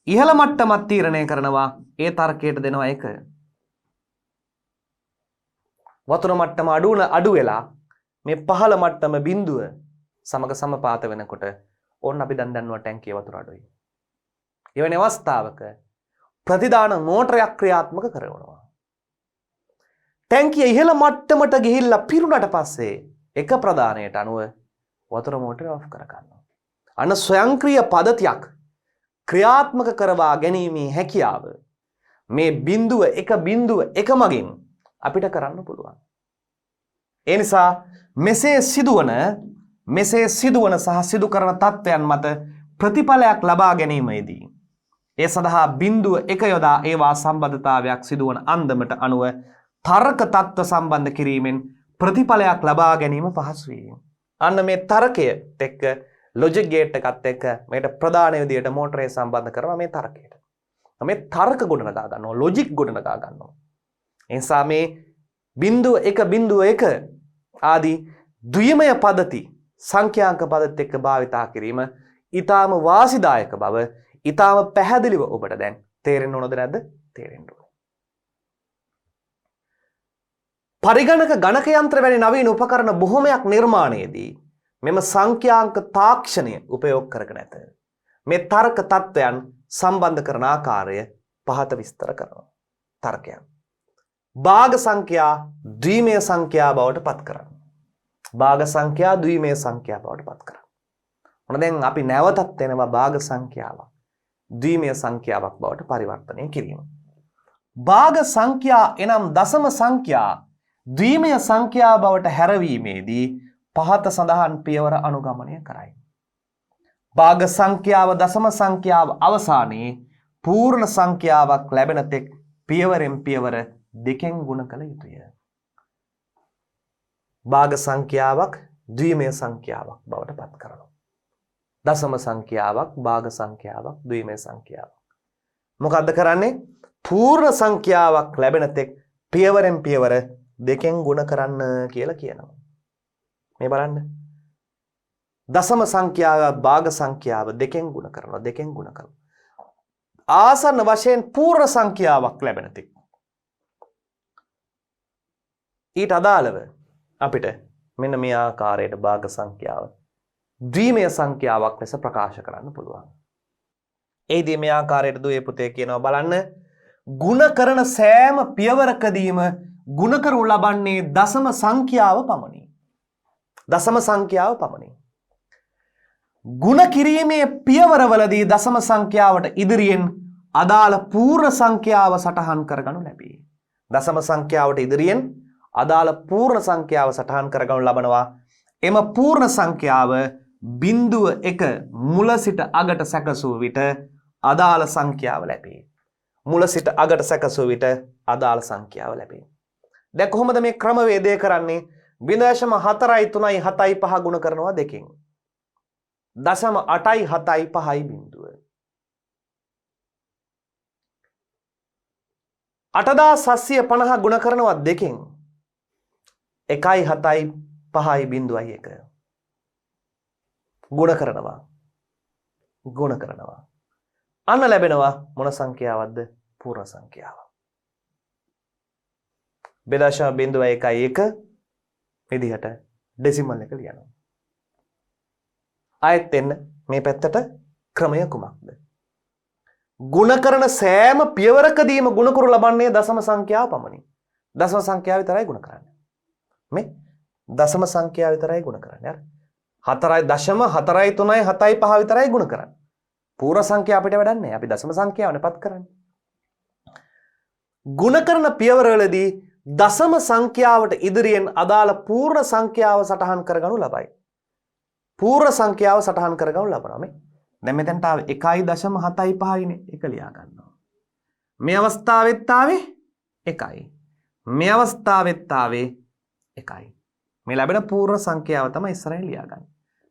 A: ඉහළ මට්ටමක් තීරණය කරනවා ඒ තර්කයට දෙනවා 1. වතුර මට්ටම අඩු වෙලා මේ පහළ මට්ටම බිඳුව සමග සමපාත වෙනකොට ඕන්න අපි දැන් දන්නවා ටැංකිය වතුර අඩුයි. එවැනි අවස්ථාවක ප්‍රතිදාන මෝටරයක් ක්‍රියාත්මක කරනවා. ටැංකිය ඉහළ මට්ටමට ගිහිල්ලා පිරුණට පස්සේ එක ප්‍රදානයට අනුව වතුර මෝටරය ඔෆ් කර ගන්නවා. අන්න ස්වයංක්‍රීය පද්ධතියක් ක්‍රියාත්මක කරවා ගැනීමේ හැකියාව මේ බිඳුව එක මගින් අපිට කරන්න පුළුවන්. ඒ නිසා මෙසේ සිදුවන සහ සිදු කරන තත්ත්වයන් මත ප්‍රතිඵලයක් ලබා ගැනීමේදී ඒ සඳහා බිඳුව 1 යොදා ඒවා සම්බන්ධතාවයක් සිදුවන අන්දමට අනුව තර්ක තත්ත්ව සම්බන්ධ කිරීමෙන් ප්‍රතිඵලයක් ලබා ගැනීම පහසු වේ. අන්න මේ තර්කයට එක්ක ලොජික් ගේට් එකත් එක්ක මේකට ප්‍රධාන විදියට මෝටරය සම්බන්ධ කරනවා මේ තර්කයට. මේ තර්ක ගොඩනගා ගන්නවා, ලොජික් ගොඩනගා ගන්නවා. ඒ නිසා මේ බිඳුව 1 ආදී ද්විමය පද්ධති සංඛ්‍යාංක පද්ධතිත් එක්ක භාවිතා කිරීම ඊටාම වාසිදායක බව ඊටාම පැහැදිලිව ඔබට දැන් තේරෙන්න ඕනද නැද්ද? තේරෙන්න ඕන. පරිගණක ගණක යන්ත්‍ර වැනි නවීන උපකරණ බොහොමයක් නිර්මාණයේදී මෙම සංඛ්‍යාංක තාක්ෂණය උපයෝග කරගෙන ඇත. මේ තර්ක තත්ත්වයන් සම්බන්ධ කරන ආකාරය පහත විස්තර කරනවා. තර්කයන්. භාග සංඛ්‍යා ද්විමය සංඛ්‍යා බවට පත් කරන්න. භාග සංඛ්‍යා ද්විමය සංඛ්‍යා බවට පත් කරන්න. මොන දැන් අපි නැවතත් එනවා භාග සංඛ්‍යාවක් ද්විමය සංඛ්‍යාවක් බවට පරිවර්තනය කිරීම. භාග සංඛ්‍යා එනම් දශම සංඛ්‍යා ද්විමය සංඛ්‍යා බවට හැරවීමේදී පහත සඳහන් පියවර අනුගමනය කරයි. භාග සංඛ්‍යාව දශම සංඛ්‍යාව අවසානයේ පූර්ණ සංඛ්‍යාවක් ලැබෙන තෙක් පියවරෙන් පියවර 2 ගුණ කළ යුතුය. භාග සංඛ්‍යාවක් ද්විමය සංඛ්‍යාවක් බවට පත් කරනවා. දශම සංඛ්‍යාවක් භාග සංඛ්‍යාවක් ද්විමය සංඛ්‍යාවක්. මොකද්ද කරන්නේ? පූර්ණ සංඛ්‍යාවක් ලැබෙන තෙක් පියවරෙන් පියවර 2 ගුණ කරන්න කියලා කියනවා. මේ බලන්න. දශම සංඛ්‍යාව භාග සංඛ්‍යාව 2 ගුණ කරනවා 2 ගුණ කරනවා. ආසන්න වශයෙන් පූර්ණ සංඛ්‍යාවක් ලැබෙන තෙක් ඊට අදාළව අපිට මෙන්න මේ ආකාරයට භාග සංඛ්‍යාව ද්විමය සංඛ්‍යාවක් ලෙස ප්‍රකාශ කරන්න පුළුවන්. එයිදී මේ ආකාරයට දුවේ පුතේ කියනවා බලන්න ගුණ කරන සෑම පියවරකදීම ගුණ කරනු ලබන්නේ දශම සංඛ්‍යාව පමණි. දශම සංඛ්‍යාව පමණි. ගුණ කිරීමේ පියවරවලදී දශම සංඛ්‍යාවට ඉදිරියෙන් අදාළ පූර්ණ සංඛ්‍යාව සටහන් කරගනු ලැබේ. දශම සංඛ්‍යාවට ඉදිරියෙන් අදාළ පූර්ණ සංඛ්‍යාව සටහන් කරගනු ලබනවා. එම පූර්ණ සංඛ්‍යාව බිඳුව 1 මුල සිට අගට සැකසූ විට අදාළ සංඛ්‍යාව ලැබේ. මුල සිට අගට සැකසූ විට අදාළ සංඛ්‍යාව ලැබේ. දැන් කොහොමද මේ ක්‍රමවේදය කරන්නේ? 0.437.5 ගුණ කරනවා 2කින්. 0.875 බිඳුව. 8750 ගුණ කරනවා 2කින්. 1.75.1 ගුණ කරනවා. අන්න ලැබෙනවා මොන සංඛ්‍යාවක්ද? පූර්ණ සංඛ්‍යාව. 0.1 විදිහට ඩෙසිමල් එක ලියනවා. ආයෙත් එන්න මේ පැත්තට ක්‍රමය කුමක්ද? ගුණ කරන සෑම පියවරකදීම ගුණ කරු ලබන්නේ දශම සංඛ්‍යාව පමණි. දශම සංඛ්‍යාව විතරයි ගුණ කරන්නේ. මේ දශම සංඛ්‍යාව විතරයි ගුණ කරන්නේ. 4.4.3.7.5 විතරයි ගුණ කරන්නේ. පූර්ණ සංඛ්‍යාව අපිට වැඩක් නැහැ. අපි දශම සංඛ්‍යාවනේ පත් කරන්නේ. ගුණ කරන පියවරවලදී දශම සංඛ්‍යාවට ඉදිරියෙන් අදාළ පූර්ණ සංඛ්‍යාව සටහන් කරගනු ලබයි. පූර්ණ සංඛ්‍යාව සටහන් කරගනු ලබනවා මේ. දැන් මෙතනට ආවේ 1.75 නේ. එක ලියා ගන්නවා. මේ අවස්ථාවෙත් ආවේ 1යි. මේ අවස්ථාවෙත් ආවේ 1යි. මේ ලැබෙන පූර්ණ සංඛ්‍යාව තමයි ඉස්සරහින් ලියා ගන්න.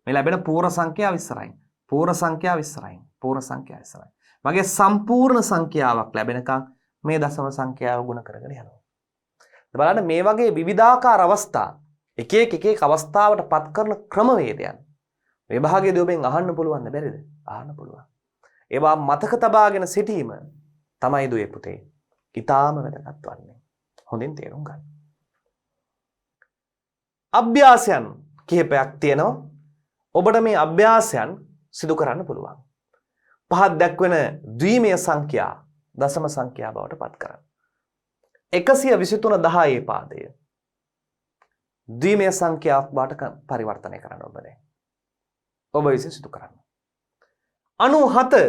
A: මේ ලැබෙන පූර්ණ සංඛ්‍යාව ඉස්සරහින්. පූර්ණ සංඛ්‍යාව ඉස්සරහින්. පූර්ණ සංඛ්‍යාව ඉස්සරහින්. මගේ සම්පූර්ණ සංඛ්‍යාවක් ලැබෙනකන් මේ දශම සංඛ්‍යාව ගුණ කරගෙන යනවා. බලන්න මේ වගේ විවිධාකාර අවස්ථා එක එක අවස්ථාවට පත් කරන ක්‍රමවේදයන් විභාගයේදී ඔබෙන් අහන්න පුළුවන් බැරිද? අහන්න පුළුවන්. ඒවා මතක තබාගෙන සිටීම තමයි දුවේ පුතේ ඊටාම වැදගත් වන්නේ. හොඳින් තේරුම් ගන්න. අභ්‍යාසයන් කිහිපයක් තියෙනවා. ඔබට මේ අභ්‍යාසයන් සිදු කරන්න පුළුවන්. පහත් දක්වන ද්විමය සංඛ්‍යා දශම සංඛ්‍යා බවට පත් කරන්න. 123 10 පාදය ද්විමය සංඛ්‍යාවක් බවට පරිවර්තනය කරන්න ඔබ දැන්. ඔබ විසින් සිදු කරන්න. 97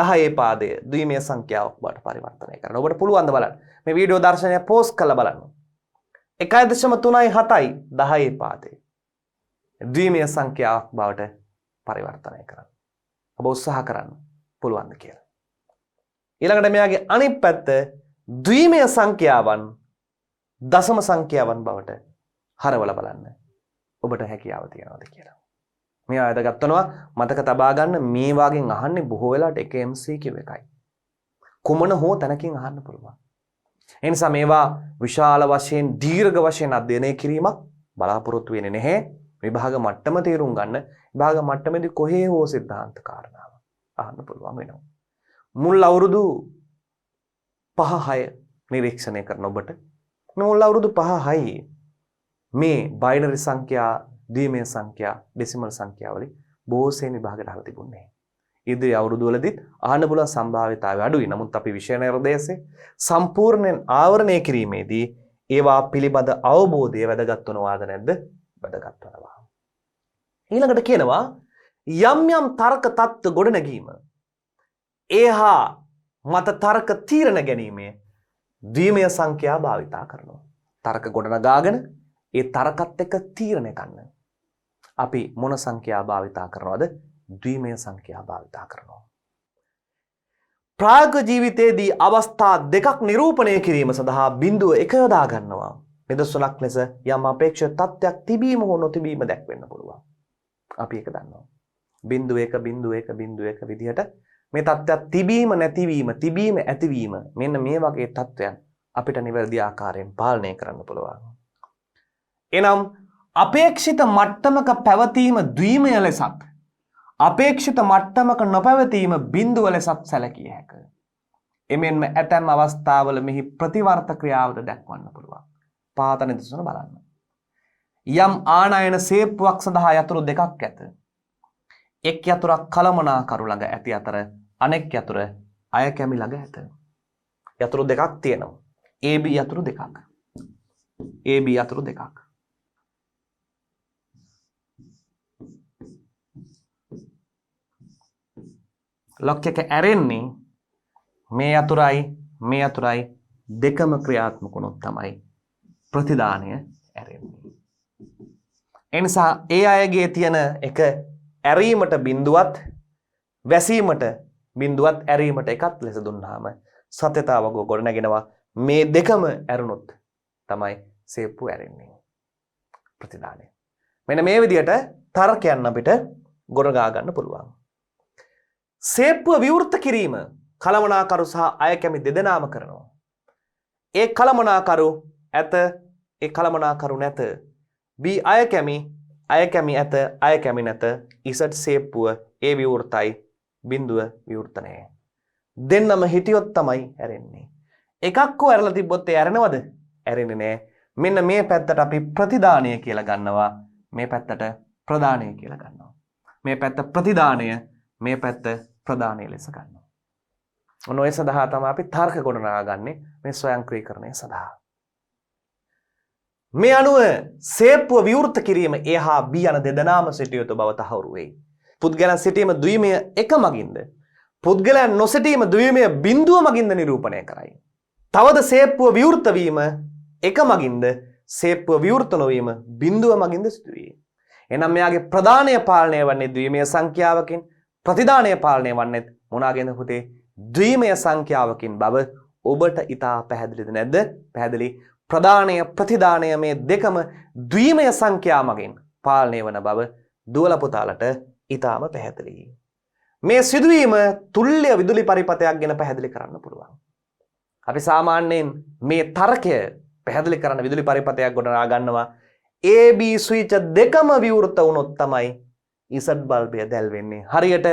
A: 10 පාදය ද්විමය සංඛ්‍යාවක් බවට පරිවර්තනය කරන්න. ඔබට පුළුවන් ද බලන්න. මේ වීඩියෝ දර්ශනය පෝස්ට් කරලා බලන්න. 1.37 10 පාදය ද්විමය සංඛ්‍යාවක් බවට පරිවර්තනය කරන්න. ඔබ උත්සාහ කරන්න පුළුවන් ද කියලා. ඊළඟට මෙයාගේ අනිත් පැත්ත ද්විමය සංඛ්‍යාවන් දශම සංඛ්‍යාවන් බවට හරවලා බලන්න. ඔබට හැකියාව තියනවාද කියලා. මේ වැදගත් වෙනවා මතක තබා ගන්න. මේ වාගෙන් අහන්නේ බොහෝ වෙලාවට එක MCQ එකයි. කුමන හෝ තැනකින් අහන්න පුළුවන්. ඒ නිසා මේවා විශාල වශයෙන් දීර්ඝ වශයෙන් අධ්‍යයනය කිරීමක් බලාපොරොත්තු වෙන්නේ නැහැ. විභාග මට්ටම තේරුම් ගන්න. විභාග මට්ටමේදී කොහේ හෝ සිද්ධාන්ත කාරණාව අහන්න පුළුවන් වෙනවා. මුල් අවුරුදු 5-6 නිරීක්ෂණය කරන ඔබට මුල් අවුරුදු 5-6 මේ බයිනරි සංඛ්‍යා, ද්විමය සංඛ්‍යා, ඩෙසිමල් සංඛ්‍යා වලින් බොහෝසෙන් විභාගයට අහලා තිබුණේ. ඉදිරි අවුරුදු වලදීත් අහන්න පුළුවන් සම්භාව්‍යතාවය අඩුයි. නමුත් අපි විෂය නිර්දේශයේ සම්පූර්ණයෙන් ආවරණය කිරීමේදී ඒවා පිළිබඳ අවබෝධය වැදගත් වෙනවාද නැද්ද? වැදගත් වෙනවා. ඊළඟට කියනවා යම් යම් තර්ක තත්ත්ව ගොඩනැගීම ඒහා මත තර්ක තීරණ ගැනීමේ ද්විමය සංඛ්‍යා භාවිතා කරනවා. තර්ක ගොඩනගාගෙන ඒ තර්කත් එක්ක තීරණ ගන්න. අපි මොන සංඛ්‍යා භාවිතා කරනවද? ද්විමය සංඛ්‍යා භාවිතා කරනවා. ප්‍රායෝගික ජීවිතයේදී අවස්ථා දෙකක් නිරූපණය කිරීම සඳහා බිඳුව එක යොදා ගන්නවා. නිදසුනක් ලෙස යම් අපේක්ෂිත තත්ත්වයක් තිබීම හෝ නොතිබීම දැක්වෙන්න පුළුවන්. අපි ඒක දන්නවා. බිඳුව එක විදිහට මේ තත්ත්වයක් තිබීම නැතිවීම, තිබීම ඇතිවීම මෙන්න මේ වගේ තත්ත්වයන් අපිට නිවැරදි ආකාරයෙන් පාලනය කරන්න පුළුවන්. එනම් අපේක්ෂිත මට්ටමක පැවතීම ද්විමය ලෙසත් අපේක්ෂිත මට්ටමක නොපැවතීම බිඳුව ලෙසත් සැලකිය හැකිය. එමෙන්ම ඇතැම් අවස්ථාවල මෙහි ප්‍රතිවර්ත ක්‍රියාවද දක්වන්න පුළුවන්. පහත නිදසුන බලන්න. යම් ආනයන සේප්පුවක් සඳහා යතුරු දෙකක් ඇත. එක් යතුරක් කළමනාකරු ළඟ ඇති අතර අනෙක් යතුර අය කැමි ළඟ ඇත. යතුරු දෙකක් තියෙනවා. AB යතුරු දෙකක්. AB යතුරු දෙකක්. ලොක් එක ඇරෙන්නේ මේ යතුරයි දෙකම ක්‍රියාත්මක වුණොත් තමයි ප්‍රතිදානය ඇරෙන්නේ. එනිසා ඒ අයගේ තියෙන එක ඇරීමට බිඳුවත් වැසීමට බිඳුවත් ඇරීමට එකත් ලෙස දුන්නාම සත්‍යතාවක ගොඩනගෙනවා. මේ දෙකම ඇරුණොත් තමයි සේප්පු ඇරෙන්නේ. ප්‍රතිදානය. මෙන්න මේ විදිහට තර්කයන් අපිට ගොඩනගා ගන්න පුළුවන්. සේප්පුව විවෘත කිරීම කළමනාකරු සහ අය කැමි දෙදෙනාම කරනවා. ඒ කළමනාකරු ඇත, ඒ කළමනාකරු නැත. B අය කැමි ඇත, අය කැමි නැත. Z සේප්පුව A විවෘතයි, බිඳුව විවෘත නැහැ. දෙන්නම හිටියොත් තමයි ඇරෙන්නේ. එකක් හෝ ඇරලා තිබ්බොත් ඒ ඇරෙනවද? ඇරෙන්නේ නැහැ. මෙන්න මේ පැත්තට අපි ප්‍රතිදානය කියලා ගන්නවා. මේ පැත්තට ප්‍රදානය කියලා ගන්නවා. මේ පැත්ත ප්‍රතිදානය, මේ පැත්ත ප්‍රදානය ලෙස ගන්නවා. ඔන්න ඔය සඳහා තමයි අපි තර්ක ගොඩනගාගන්නේ මේ ස්වයංක්‍රීකරණය සඳහා. මේ අනුව සේප්පුව විවෘත කිරීම A හා B යන දෙදෙනාම සිටිය යුතු බව තහවුරු වෙයි. පුද්ගලයන් සිටීම ද්විමය එක මගින්ද, පුද්ගලයන් නොසිටීම ද්විමය බිඳුව මගින්ද නිරූපණය කරයි. තවද සේප්පුව විවෘත වීම එක මගින්ද, සේප්පුව විවෘත නොවීම බිඳුව මගින්ද සිදුවේ. එනම් මෙයාගේ ප්‍රදානය පාලනය වන්නේ ද්විමය සංඛ්‍යාවකින්, ප්‍රතිදානය පාලනය වන්නේ මොනාගෙන්ද පුතේ? ද්විමය සංඛ්‍යාවකින් බව ඔබට ඉතා පැහැදිලිද නැද්ද? පැහැදිලි. ප්‍රදානය ප්‍රතිදානය මේ දෙකම ද්විමය සංඛ්‍යා මගින් පාලනය වන බව දුවල පුතාලට ඉතාම පැහැදිලි. මේ සිදුවීම තුල්්‍ය විදුලි පරිපතයක් ගැන පැහැදිලි කරන්න පුළුවන්. අපි සාමාන්‍යයෙන් මේ තර්කය පැහැදිලි කරන්න විදුලි පරිපතයක් ගොඩනගා ගන්නවා. AB ස්විච් දෙකම විවෘත වුණොත් තමයි Z බල්බය දැල් වෙන්නේ. හරියට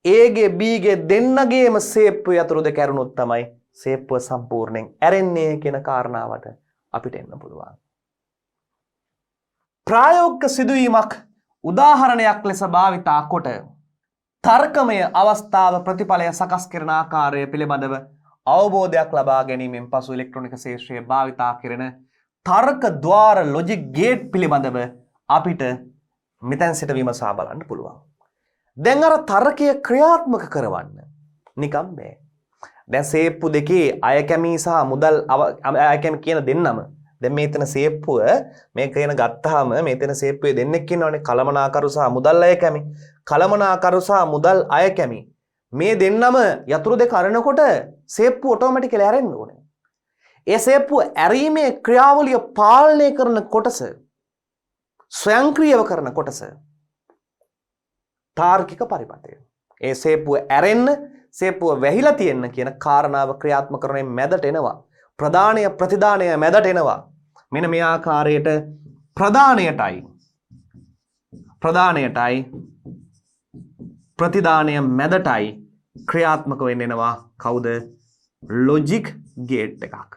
A: Aගේ Bගේ දෙන්නගේම සේප්පු යතුරු දෙක ඇරුණොත් තමයි සේප්පුව සම්පූර්ණයෙන් ඇරෙන්නේ කියන කාරණාවට අපිට එන්න පුළුවන්. ප්‍රායෝගික සිදුවීමක් උදාහරණයක් ලෙස භාවිතා කොට තර්කමය අවස්ථාව ප්‍රතිඵලය සකස් කරන ආකාරය පිළිබඳව අවබෝධයක් ලබා ගැනීමෙන් පසු ඉලෙක්ට්‍රොනික ශාස්ත්‍රයේ භාවිතා කරන තර්ක ద్వාර ලොජික් ගේට් පිළිබඳව අපිට මෙතෙන් සිට විමසා බලන්න පුළුවන්. දැන් අර තර්කය ක්‍රියාත්මක කරවන්න නිකම් බෑ. දැන් සේප්පු දෙකේ අය කැමී සහ මුදල් අය කැමී කියන දෙන්නම දැන් මේතන සේප්පුව මේ කියන ගත්තාම මේතන සේප්පුවේ දෙන්නෙක් ඉන්නවනේ කලමනාකරු සහ මුදල් අය කැමී. කලමනාකරු සහ මුදල් අය කැමී. මේ දෙන්නම යතුරු දෙක අරනකොට සේප්පුව ඔටෝමැටිකලි ඇරෙන්න ඕනේ. ඒ සේප්පුව ඇරීමේ ක්‍රියාවලිය පාලනය කරන කොටස ස්වයංක්‍රීයව කරන කොටස තාර්කික පරිපථය. ඒ සේප්පුව ඇරෙන්න සේප්පුව වැහිලා තියෙන්න කියන කාරණාව ක්‍රියාත්මක කරන්නේ මැදට එනවා. ප්‍රධානය ප්‍රතිදානය මැදට එනවා. මෙන්න මේ ආකාරයට ප්‍රධානයටයි ප්‍රතිදානය මැදටයි ක්‍රියාත්මක වෙන්න එනවා කවුද? ලොජික් ගේට් එකක්.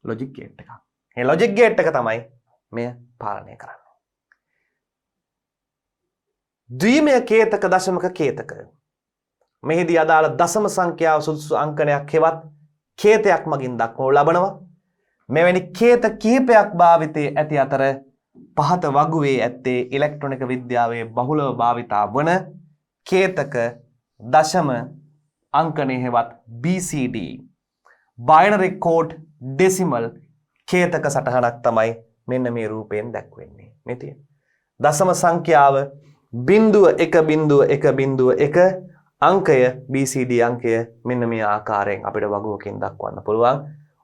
A: ලොජික් ගේට් එකක්. මේ ලොජික් ගේට් එක තමයි මෙය පාලනය කරන්නේ. ද්විමය කේතක දශමක කේතක. මෙහිදී අදාළ දශම සංඛ්‍යාව සුදුසු අංකනයක් හෙවත් කේතයක් මගින් දක්වනු ලබනවා. මෙවැනි කේත කිහිපයක් භාවිතයේ ඇති අතර පහත වගුවේ ඇත්තේ ඉලෙක්ට්‍රොනික විද්‍යාවේ බහුලව භාවිතා වන කේතක දශම අංකනය හෙවත් BCD binary code decimal Ketaka සටහනක් තමයි මෙන්න මේ රූපයෙන් දැක්වෙන්නේ. මේ තියෙන දශම සංඛ්‍යාව 0.1.1.1 අංකය BCD අංකය මෙන්න මේ ආකාරයෙන් අපිට වගුවකින් දක්වන්න පුළුවන්.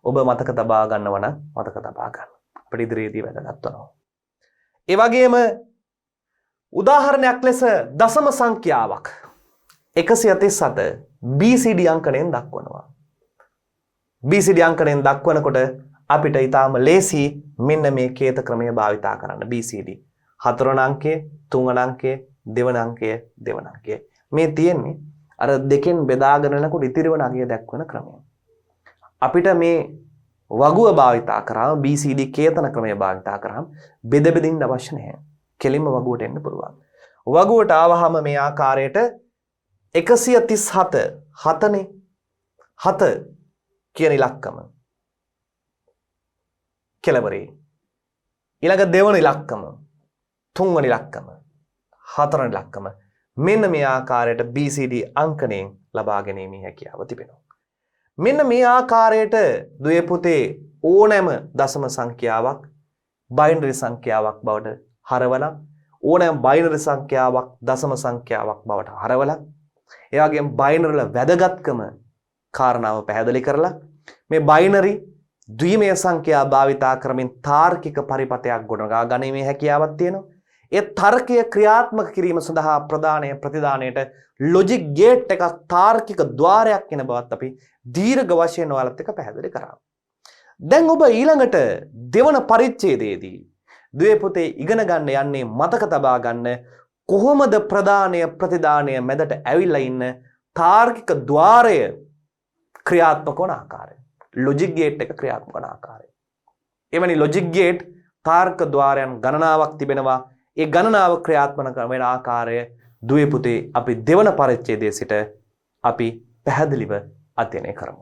A: ඔබ මතක තබා ගන්නව නම් මතක තබා ගන්න. අපිට ඉදිරියේදී වැදගත් වෙනවා. ඒ වගේම උදාහරණයක් ලෙස දශම සංඛ්‍යාවක් 137 BCD අංකණයෙන් දක්වනවා. BCD අංකණයෙන් දක්වනකොට අපිට ඊටාම ලේසි මෙන්න මේ කේත ක්‍රමය භාවිතා කරන්න. BCD 4 වන අංකය, 3 වන අංකය, 2 වන අංකය, 2 වන අංකය. මේ තියෙන්නේ අර දෙකෙන් බෙදාගෙන යනකොට ඉතිරි වන අගය දක්වන ක්‍රමය. අපිට මේ වගුව භාවිතා කරාම BCD කේතන ක්‍රමය භාවිතා කරාම බෙද බෙදින්න අවශ්‍ය නැහැ. කෙලින්ම වගුවට එන්න පුළුවන්. වගුවට ආවහම මේ ආකාරයට 137 7නේ 7 කියන ඉලක්කම කෙලවරේ. ඊළඟ දෙවන ඉලක්කම, තුන්වන ඉලක්කම, හතරවන ඉලක්කම මෙන්න මේ ආකාරයට BCD අංකණයෙන් ලබා ගැනීමේ හැකියාව තිබෙනවා. මෙන්න මේ ආකාරයට දුවේ පුතේ ඕනෑම දශම සංඛ්‍යාවක් බයිනරි සංඛ්‍යාවක් බවට හරවලා ඕනෑම බයිනරි සංඛ්‍යාවක් දශම සංඛ්‍යාවක් බවට හරවලා ඒ වගේම බයිනරි වල වැදගත්කම කාරණාව පැහැදිලි කරලා මේ බයිනරි ද්විමය සංඛ්‍යා භාවිතා කරමින් තාර්කික පරිපථයක් ගොඩනගා ගැනීමේ හැකියාවක් තියෙනවා. ඒ තර්කය ක්‍රියාත්මක කිරීම සඳහා ප්‍රධානය ප්‍රතිදානයට ලොජික් ගේට් එකක් තාර්කික ద్వාරයක් වෙන බවත් අපි දීර්ඝ වශයෙන් ඔයාලත් එක්ක පැහැදිලි කරා. දැන් ඔබ ඊළඟට දෙවන පරිච්ඡේදයේදී දුවේ පුතේ ඉගෙන ගන්න යන්නේ මතක තබා ගන්න කොහොමද ප්‍රධානය ප්‍රතිදානය මැදට ඇවිල්ලා ඉන්න තාර්කික ద్వාරය ක්‍රියාත්මක වන ආකාරය. ලොජික් ගේට් එක ක්‍රියාත්මක වන ආකාරය. එවැනි ලොජික් ගේට් තාර්ක ద్వාරයන් ගණනාවක් තිබෙනවා. ඒ ගණනාව ක්‍රියාත්මක වෙන ආකාරය දුවේ පුතේ අපි දෙවන පරිච්ඡේදයේ සිට අපි පැහැදිලිව අධ්‍යයනය කරමු.